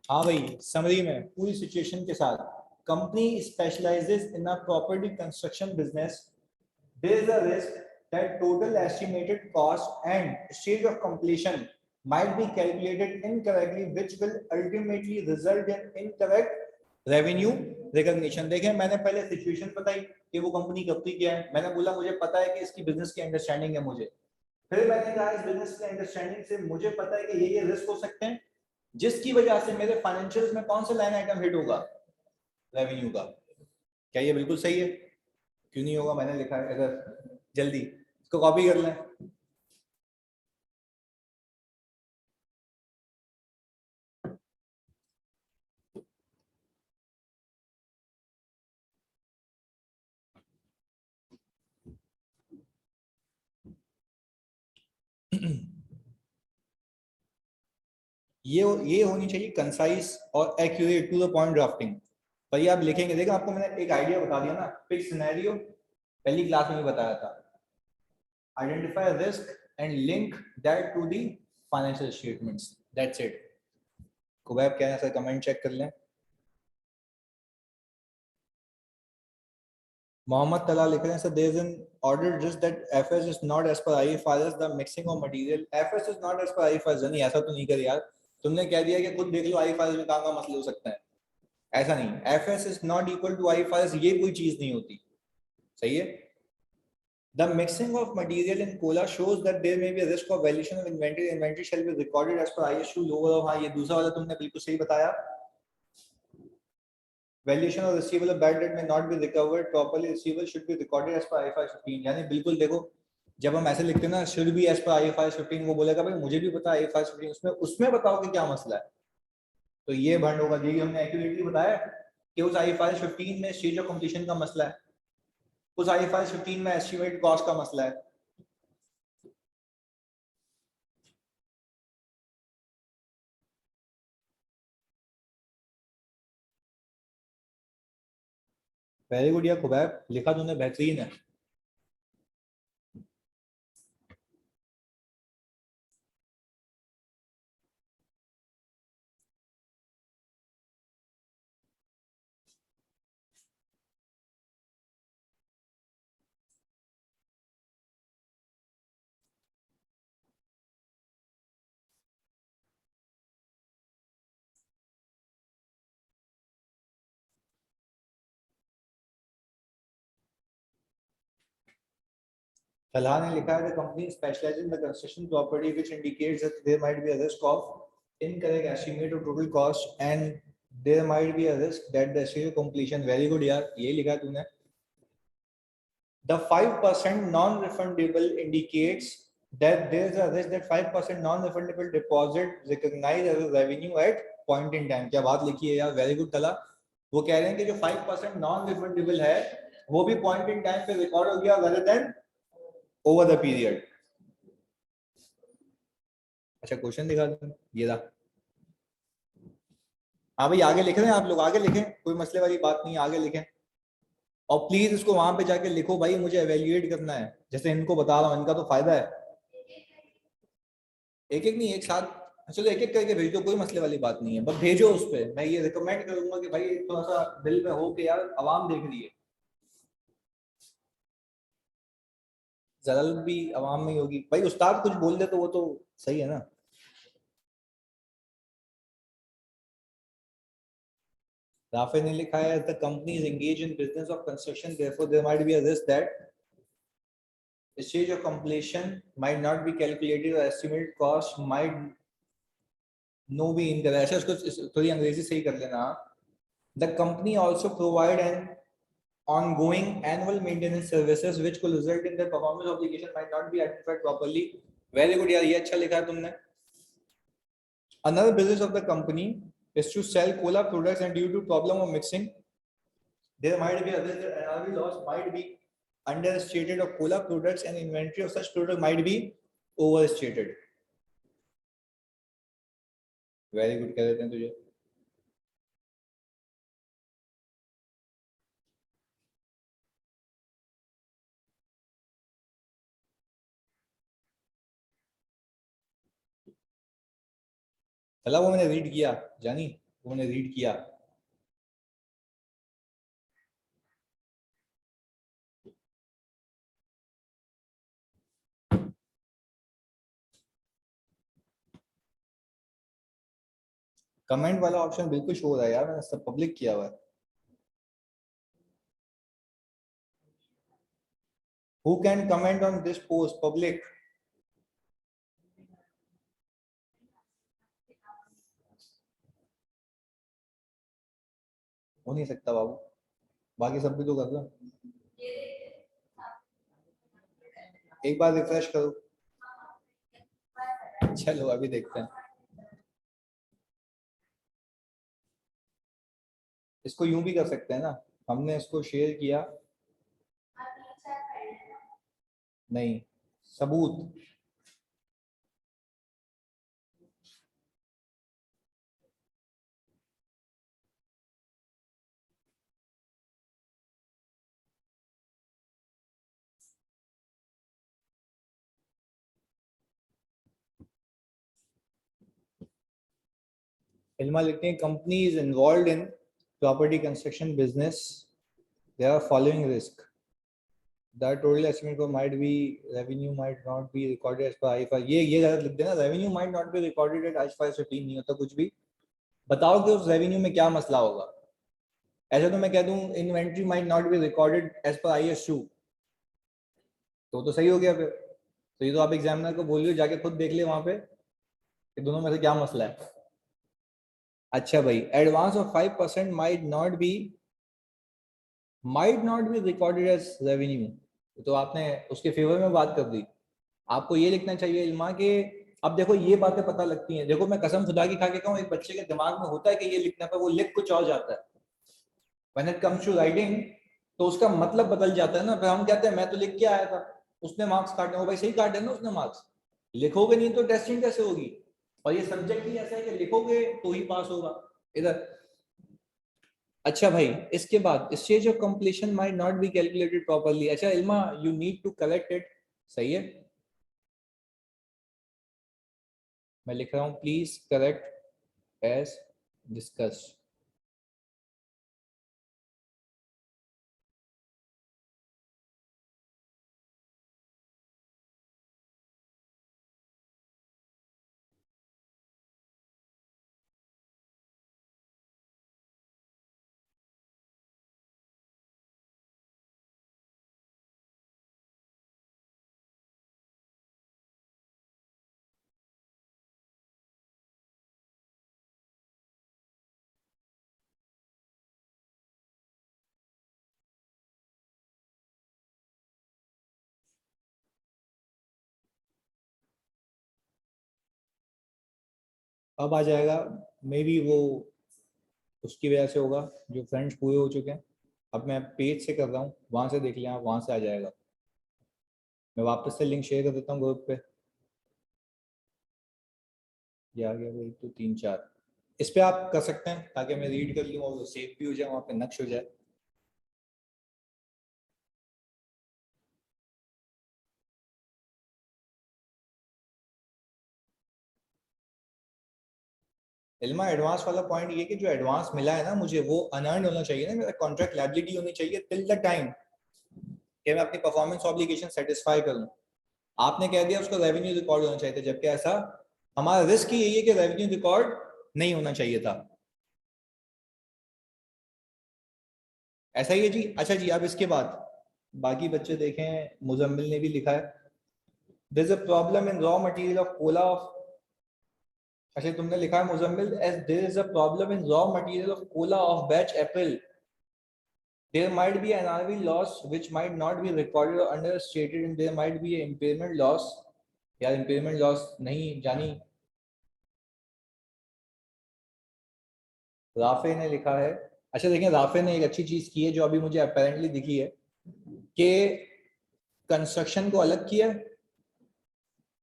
हाँ भाई, समरी में पूरी सिचुएशन के साथ, company specialises in a property construction business, there is a risk that total estimated cost and stage of completion might be calculated incorrectly which will ultimately result in incorrect revenue recognition। देखें, मैंने पहले situation बताई कि वो company करती क्या है, मैंने बोला मुझे पता है कि इसकी बिजनेस की अंडरस्टैंडिंग है मुझे, फिर मैंने कहा इस बिजनेस की अंडरस्टैंडिंग से मुझे पता है कि ये रिस्क हो सकते हैं जिसकी वजह से मेरे फाइनेंशियल्स में कौन सा लाइन आइटम हिट होगा, रेवेन्यू का। क्या ये बिल्कुल सही है? क्यों नहीं होगा, मैंने लिखा है, अगर जल्दी इसको कॉपी कर लें। ये होनी चाहिए कंसाइज और accurate to the point drafting. पर ये आप लिखेंगे, देखो आपको मैंने एक आइडिया बता दिया ना, फिक्स सिनेरियो पहली क्लास में भी बताया था, identify risk and link that to the financial statements, that's it. कुबैब क्या है सर, कमेंट चेक कर लें। मोहम्मद तला लिख रहे हैं sir, there is an order just that FS is not as per IFRS the mixing of material, FS is not as per IFRS. नहीं, ऐसा तो नहीं कर यार, तुमने कह दिया कि खुद देख लो आईएफआरएस में कहां मसले हो सकते हैं, ऐसा नहीं, FS is not equal to IFRS, ये कोई चीज नहीं होती। सही है। The mixing of material in cola shows that there may be a risk of valuation of inventory. Inventory shall be recorded as per ISU lower of, हाँ ये दूसरा वाला तुमने बिल्कुल सही बताया। Valuation of receivable of bad debt may not be recovered properly. Receivable should be recorded as per IFRS 15। यानी बिल्कुल देखो, जब हम ऐसे लिखते हैं ना should be as per IFRS 15, वो बोलेगा भाई मुझे भी पता है IFRS 15, उसमें उसमें बताओ कि क्या मसला है। तो ये भंड होगा, यही हमने एक्यूरेटली बताया कि उस IFRS 15 में स्टेज ऑफ कंप्लीशन का मसला है, उस IFRS 15 में एस्टिमेट कॉस्ट का मसला है। वेरी गुड यार खुबैब, लिखा तूने बेहतरीन है। Talha ने लिखा है the company specializes in the construction property which indicates that there might be a risk of incorrect estimate of total cost and there might be a risk that the sale completion, very good यार, ये लिखा है तूने। The 5% non-refundable indicates that there is a risk that 5% non-refundable deposit recognized as a revenue at point in time। क्या बात लिखी है यार, वेरी गुड तला। वो कह रहे हैं कि जो 5% नॉन रिफंडेबल है वो भी पॉइंट इन टाइम पे रिकॉर्ड हो गया rather than over the period। अच्छा क्वेश्चन दिखा दूं, ये रहा। हाँ भाई आगे लिख रहे हैं आप लोग, आगे लिखें, कोई मसले वाली बात नहीं, आगे लिखें। और प्लीज इसको वहां पे जाके लिखो भाई, मुझे एवेल्युएट करना है, जैसे इनको बता रहा हूँ, इनका तो फायदा है। एक एक नहीं, एक साथ चलो एक एक करके भेज दो, कोई मसले वाली बात नहीं है, बस भेजो उस पर। मैं ये रिकमेंड करूंगा कि भाई थोड़ा सा दिल में हो के यार आवाम देख रही है, जलालत भी आवाम में ही होगी भाई, उस्ताद कुछ बोल दे तो वो तो सही है ना। राफे ने लिखा है the company is engage in business of construction therefore there might be a risk that stage of completion might not be calculated or estimated cost might no be incorrect। ऐसा उसको थोड़ी अंग्रेजी सही कर लेना। The company also provide an ongoing annual maintenance services which could result in the performance obligation might not be identified properly। Very good यार, ये अच्छा लिखा है तुमने। Another business of the company is to sell cola products and due to problem of mixing there might be other NRV loss might be understated of cola products and inventory of such product might be overstated। Very good कह देते हैं तुझे। चला वो मैंने read किया जानी, तुमने रीड किया? कमेंट वाला ऑप्शन बिल्कुल शो हो रहा है यार, मैंने सब पब्लिक किया हुआ है। Who can comment on this post? Public. हो नहीं सकता बाबू, बाकी सब भी तो कर रहे हैं। एक बार रिफ्रेश करो। चलो अभी देखते हैं। इसको यूं भी कर सकते हैं ना, हमने इसको शेयर किया, नहीं सबूत। इल्मा लिखते हैं company is involve in property construction business, they are following risk, that total estimate को might be, revenue might not be recorded as per IFRS. ये गलत लिख देना, revenue might not be recorded as IFRS 15 नहीं होता कुछ भी। बताओ कि उस रेवेन्यू में क्या मसला होगा। ऐसा तो मैं कह दूं inventory might not be recorded as per IS 2, तो सही हो गया फिर। तो ये तो आप एग्जामिनर को बोलिए जाके खुद देख ले वहां पे कि दोनों में से क्या मसला है। अच्छा भाई, advance of 5% might not be recorded as revenue, तो आपने उसके फेवर में बात कर दी। आपको ये लिखना चाहिए इल्मा के, अब देखो ये बातें पता लगती हैं। देखो मैं कसम खुदा की खा के कहूँ, एक बच्चे के दिमाग में होता है कि ये लिखना, पर वो लिख कुछ और जाता है। When it comes to writing तो उसका मतलब बदल जाता है ना। फिर हम कहते हैं मैं तो लिख के आया था, उसने मार्क्स काटे। वो भाई सही काटे ना उसने मार्क्स, लिखोगे नहीं तो टेस्टिंग कैसे होगी। और ये सब्जेक्ट ही ऐसा है कि लिखोगे तो ही पास होगा इधर। अच्छा भाई, इसके बाद stage of completion might not be calculated properly. अच्छा Ilma, you need to correct it. सही है, मैं लिख रहा हूं प्लीज करेक्ट एज डिस्कस्ड। अब आ जाएगा, मे बी वो उसकी वजह से होगा, जो फ्रेंड्स पूरे हो चुके हैं। अब मैं पेज से कर रहा हूँ, वहां से देख लिया, वहां से आ जाएगा। मैं वापस से लिंक शेयर कर देता हूँ ग्रुप पे। ये आ गया, 1 2 3 4। इस पे आप कर सकते हैं ताकि मैं रीड कर लूँ और सेव भी हो जाए, वहाँ पे नक्श हो जाए। इल्मा एडवांस वाला पॉइंट ये कि जो एडवांस मिला है ना मुझे, वो अनअर्न होना चाहिए ना, मेरा कॉन्ट्रैक्ट लायबिलिटी होनी चाहिए टिल द टाइम कि मैं अपनी परफॉर्मेंस ऑब्लिगेशन सेटिस्फाई करूँ। आपने कह दिया उसका रेवेन्यू रिकॉर्ड होना चाहिए था, जबकि ऐसा हमारा रिस्क ही यही है कि रेवेन्यू रिकॉर्ड नहीं होना चाहिए था। ऐसा ही है जी। अच्छा जी, अब इसके बाद बाकी बच्चे देखें, मुजम्मिल ने भी लिखा है there is a problem in raw material of cola off. अच्छा तुमने लिखा है Muzammil, as there is a problem in raw material of cola off batch April, there might be an RV loss which might not be recorded or understated, and there might be an impairment loss। यार impairment loss नहीं जानी। Rafe ने लिखा है, अच्छा देखें, Rafe ने एक अच्छी चीज की है जो अभी मुझे अपेरेंटली दिखी है कि कंस्ट्रक्शन को अलग किया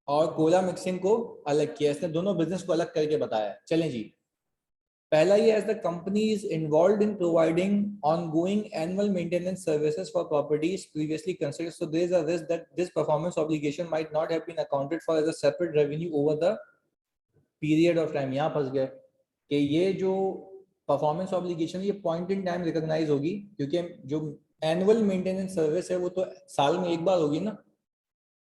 और कोला मिक्सिंग को अलग किया। इसने दोनों बिजनेस को अलग करके बताया। चलें जी, पहला ये, as the company is involve in providing ongoing annual maintenance services for properties previously considered, so there is a risk that this performance obligation might not have been accounted for as a separate revenue over the period of time। यहाँ फंस गए कि ये जो performance obligation ये point in time recognise होगी, क्योंकि जो एनुअल मेंटेनेंस सर्विस है वो तो साल में एक बार होगी ना,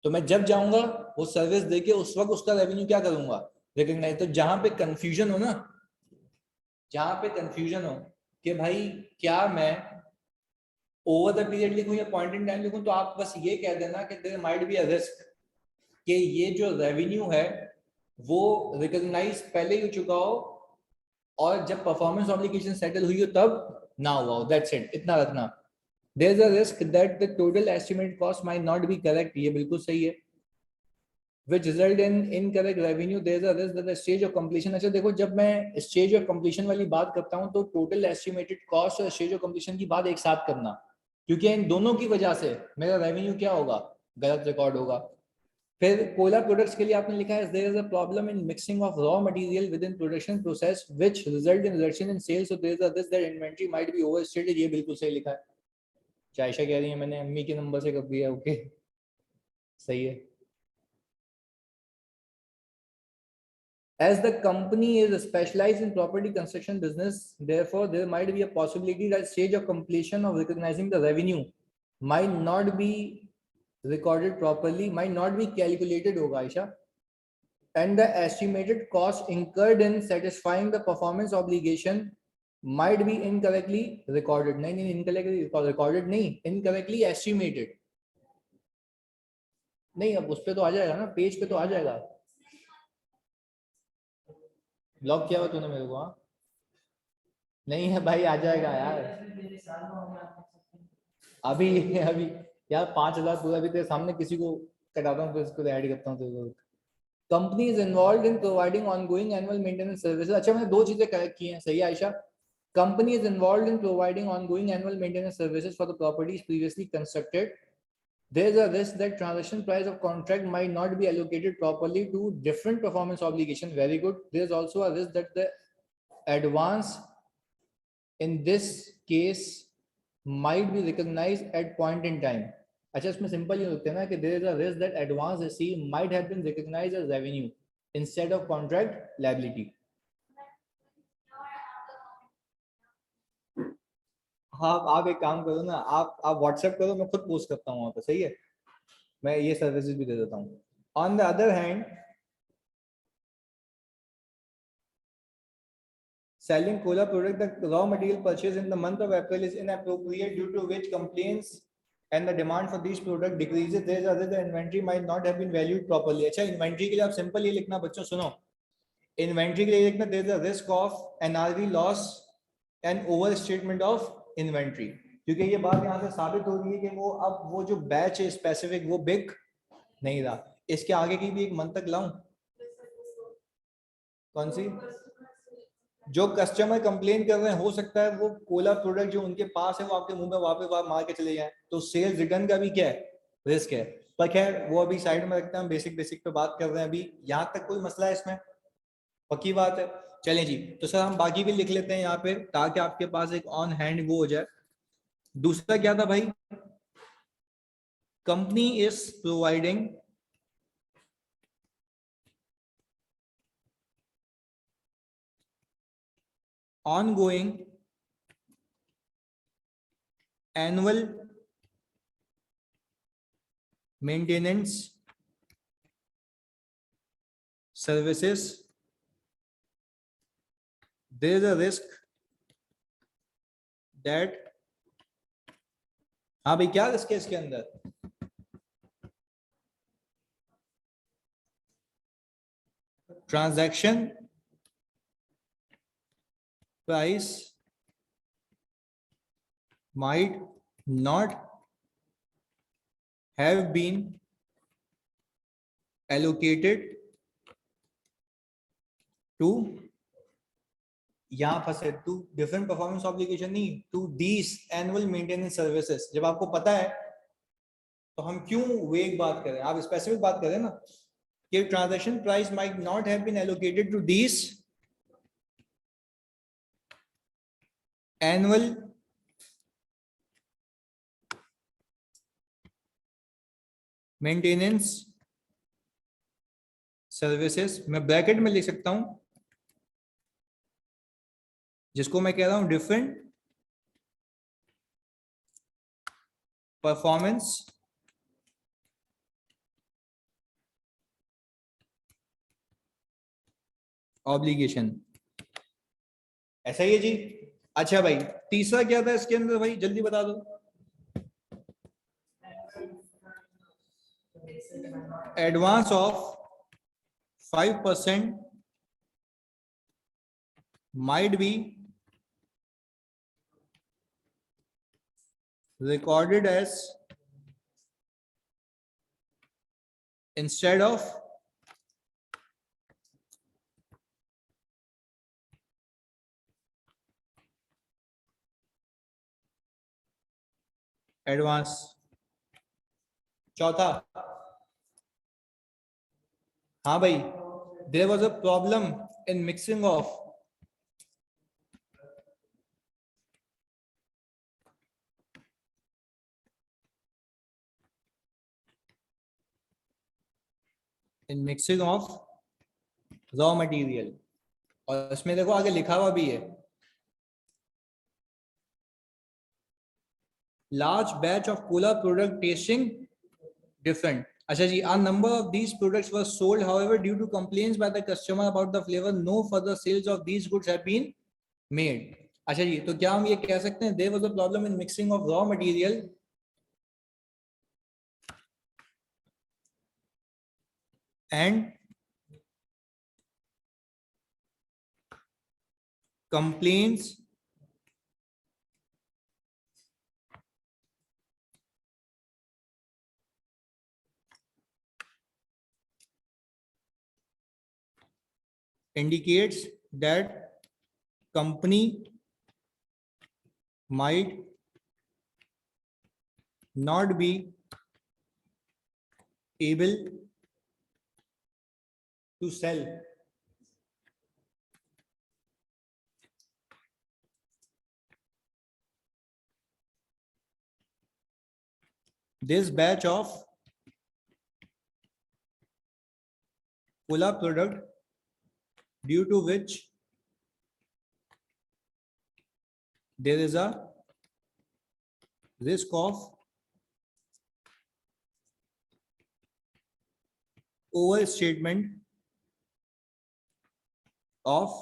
तो मैं जब जाऊंगा वो सर्विस देके उस वक्त उसका रेवेन्यू क्या करूंगा, रिकॉग्नाइज। तो जहां पे कंफ्यूजन हो ना, जहां पे कंफ्यूजन हो कि भाई क्या मैं ओवर द पीरियड लिखूं या पॉइंट इन टाइम लिखूं, तो आप बस ये कह देना कि there might be a risk कि ये जो रेवेन्यू है वो रिकॉग्नाइज पहले ही हो चुका हो और जब परफॉर्मेंस ऑब्लिगेशन सेटल हुई हो तब ना हुआ हो, दैट्स इट, इतना रखना। There is a risk that the total estimated cost might not be correct, ये बिल्कुल सही है, which result in incorrect revenue, there is a risk that the stage of completion। अच्छा देखो, जब मैं स्टेज ऑफ कंप्लीशन वाली बात करता हूँ तो टोटल एस्टिमेटेड कॉस्ट और स्टेज ऑफ कंप्लीशन की बात एक साथ करना, क्योंकि इन दोनों की वजह से मेरा रेवेन्यू क्या होगा, गलत रिकॉर्ड होगा। फिर कोयला प्रोडक्ट्स के लिए आपने लिखा है there is a problem in mixing of raw material with in production process which result in reduction in sales, so there is a risk that inventory might be overstated, ये बिल्कुल सही लिखा है। चायशा कह रही है मैंने अम्मी के नंबर से कर दिया, ओके सही है। As the company is specialized in property construction business, therefore there might be a possibility that stage of completion of recognizing the revenue might not be recorded properly, might not be calculated होगा Ayesha, and the estimated cost incurred in satisfying the performance obligation might be incorrectly recorded। नहीं incorrectly recorded नहीं, incorrectly estimated। नहीं अब उस पे तो आ जाएगा ना, पेज पे तो आ जाएगा। ब्लॉक किया हुआ तूने मेरे को? हाँ नहीं है भाई, आ जाएगा यार अभी अभी यार 5,000 पूरा भी तेरे सामने किसी को कटाता हूँ तो इसको ऐड करता हूँ तेरे को। Company is involve in providing ongoing annual maintenance services. अच्छा मैंने दो चीजें करेक्ट की हैं, सही है Ayesha. Company is involve in providing ongoing annual maintenance services for the properties previously constructed. There is a risk that transaction price of contract might not be allocated properly to different performance obligation. Very good. There is also a risk that the advance in this case might be recognized at point in time। अच्छा इसमें simple ये होते हैं ना कि there is a risk that advance received might have been recognized as revenue instead of contract liability। हाँ आप एक काम करो ना, आप व्हाट्सएप करो, मैं खुद पोस्ट करता हूँ वहां पे, सही है, मैं ये सर्विसेज भी दे देता हूँ। On the other hand, selling cola product, the raw material purchase in the month of April is inappropriate, due to which complaints and the demand for these product decreases, there is a risk the inventory might not have been valued properly। अच्छा inventory के लिए आप simple ये लिखना बच्चों, सुनो, inventory के लिए लिखना there is a risk of NRV loss and overstatement of inventory, क्योंकि ये बात यहाँ से साबित हो रही है कि वो अब वो जो बैच है स्पेसिफिक वो बिक नहीं रहा। इसके आगे की भी एक मंतक लाऊं, कौन सी, जो कस्टमर कंप्लेन कर रहे हैं हो सकता है वो कोला प्रोडक्ट जो उनके पास है वो आपके मुंह में वापस मार के चले जाए, तो सेल रिटर्न का भी क्या है, रिस्क है। पर खैर वो अभी साइड में रखते हैं, हम बेसिक बेसिक पे बात कर रहे हैं अभी, यहाँ तक कोई मसला है इसमें, पक्की बात है। चलें जी, तो सर हम बाकी भी लिख लेते हैं यहाँ पे ताकि आपके पास एक ऑन हैंड वो हो जाए। दूसरा क्या था भाई, company is providing ongoing annual maintenance services, there is a risk that, हाँ भाई क्या रिस्क है इसके अंदर, transaction price might not have been allocated to, यहां फंसे, टू डिफरेंट परफॉर्मेंस ऑब्लिगेशन नहीं, to these annual maintenance services. जब आपको पता है तो हम क्यों वेग बात करें, आप स्पेसिफिक बात करें ना कि transaction price might not have been allocated to these annual maintenance services. मैं ब्रैकेट में लिख सकता हूं जिसको मैं कह रहा हूं डिफरेंट परफॉर्मेंस ऑब्लिगेशन। ऐसा ही है जी। अच्छा भाई, तीसरा क्या था इसके अंदर भाई, जल्दी बता दो। Advance of 5% might be recorded as instead of advance. चौथा, हाँ भाई, there was a problem in mixing of raw material. और इसमें देखो आगे लिखा हुआ भी है, large batch of cola product testing different. अच्छा जी, a number of these products were sold, however, due to complaints by the customer about the flavor, no further sales of these goods have been made. अच्छा जी, तो क्या हम ये कह सकते हैं there was a problem in mixing of raw material and complaints indicates that company might not be able to sell this batch of cola product, due to which there is a risk of overstatement of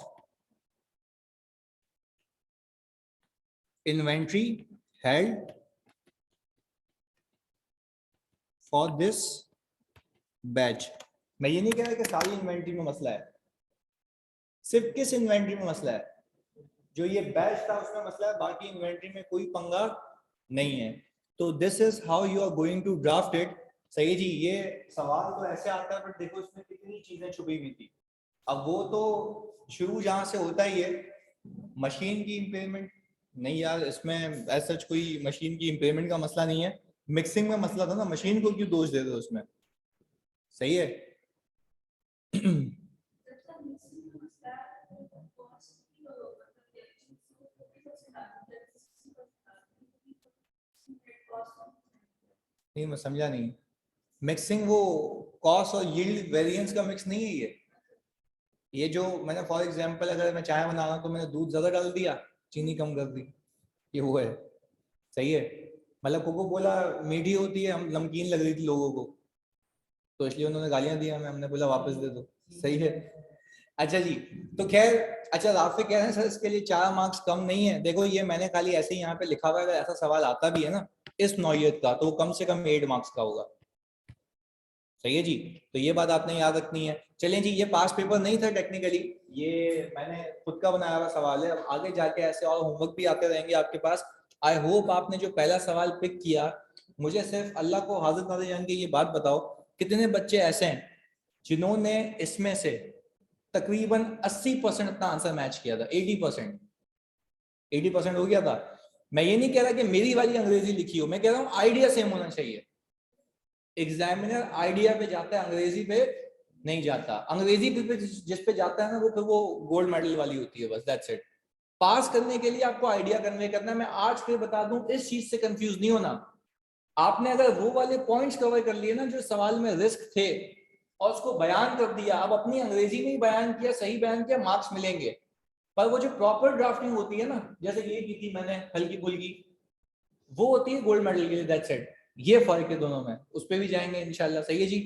inventory held for this batch। मैं ये नहीं कह रहा कि सारी inventory में मसला है, सिर्फ किस इन्वेंट्री में मसला है, जो ये बैच था उसमें मसला है, बाकी इन्वेंट्री में कोई पंगा नहीं है। तो this is how you are going to draft it. सही जी, ये सवाल तो ऐसे आता है, बट देखो इसमें कितनी चीजें छुपी हुई थी। अब वो तो शुरू जहां से होता ही है, मशीन की इम्पेयरमेंट नहीं यार, इसमें ऐसा कोई मशीन की इम्पेयरमेंट का मसला नहीं है, मिक्सिंग में मसला था ना, मशीन को क्यों दोष देते हो उसमें। सही है। नहीं, मैं समझा नहीं। मिक्सिंग वो कॉस्ट और यील्ड वेरिएंस का मिक्स नहीं है ये जो मैंने फॉर एग्जांपल अगर मैं चाय बना रहा हूँ तो मैंने दूध ज्यादा डाल दिया, चीनी कम कर दी, ये वो है। सही है। मतलब कोको कोला मीठी होती है, हम नमकीन लग रही थी लोगों को, तो इसलिए उन्होंने गालियां दी हमें, हमने बोला वापस दे दो। सही है। अच्छा जी, तो खैर, अच्छा राफे कह रहे हैं सर इसके लिए 4 मार्क्स कम नहीं है। देखो ये मैंने खाली ऐसे ही यहाँ पे लिखा हुआ है, अगर ऐसा सवाल आता भी है ना इस नौयत का, तो वो कम से कम 8 मार्क्स का होगा। सही है जी, तो ये बात आपने याद रखनी है। चलें जी, ये पास पेपर नहीं था टेक्निकली, ये मैंने खुद का बनाया हुआ सवाल है। अब आगे जाके ऐसे और होमवर्क भी आते रहेंगे आपके पास। आई होप आपने जो पहला सवाल पिक किया, मुझे सिर्फ अल्लाह को हाजिर नाज़िर जान के ये बात बताओ, कितने बच्चे ऐसे हैं जिन्होंने इसमें से तकरीबन 80% अपना आंसर मैच किया था, 80%, 80% हो गया था। मैं ये नहीं कह रहा कि मेरी वाली अंग्रेजी लिखी हो, मैं कह रहा हूँ आइडिया सेम होना चाहिए। एग्जामिनर आइडिया पे जाता है, अंग्रेजी पे नहीं जाता। अंग्रेजी पे जिस पे जाता है ना, वो फिर वो गोल्ड मेडल वाली होती है, बस दैट्स इट। पास करने के लिए आपको आइडिया कन्वे करना है। मैं आज फिर बता दूं, इस चीज से कंफ्यूज नहीं होना। आपने अगर वो वाले पॉइंट्स कवर कर लिए ना जो सवाल में रिस्क थे, और उसको बयान कर दिया, अब अपनी अंग्रेजी में ही बयान किया, सही बयान किया, मार्क्स मिलेंगे। पर वो जो प्रॉपर ड्राफ्टिंग होती है ना, जैसे ये की थी मैंने हल्की फुल्की, वो होती है गोल्ड मेडल के लिए, दैट्स इट। ये फर्क है दोनों में, उस पर भी जाएंगे इंशाल्लाह। सही है जी।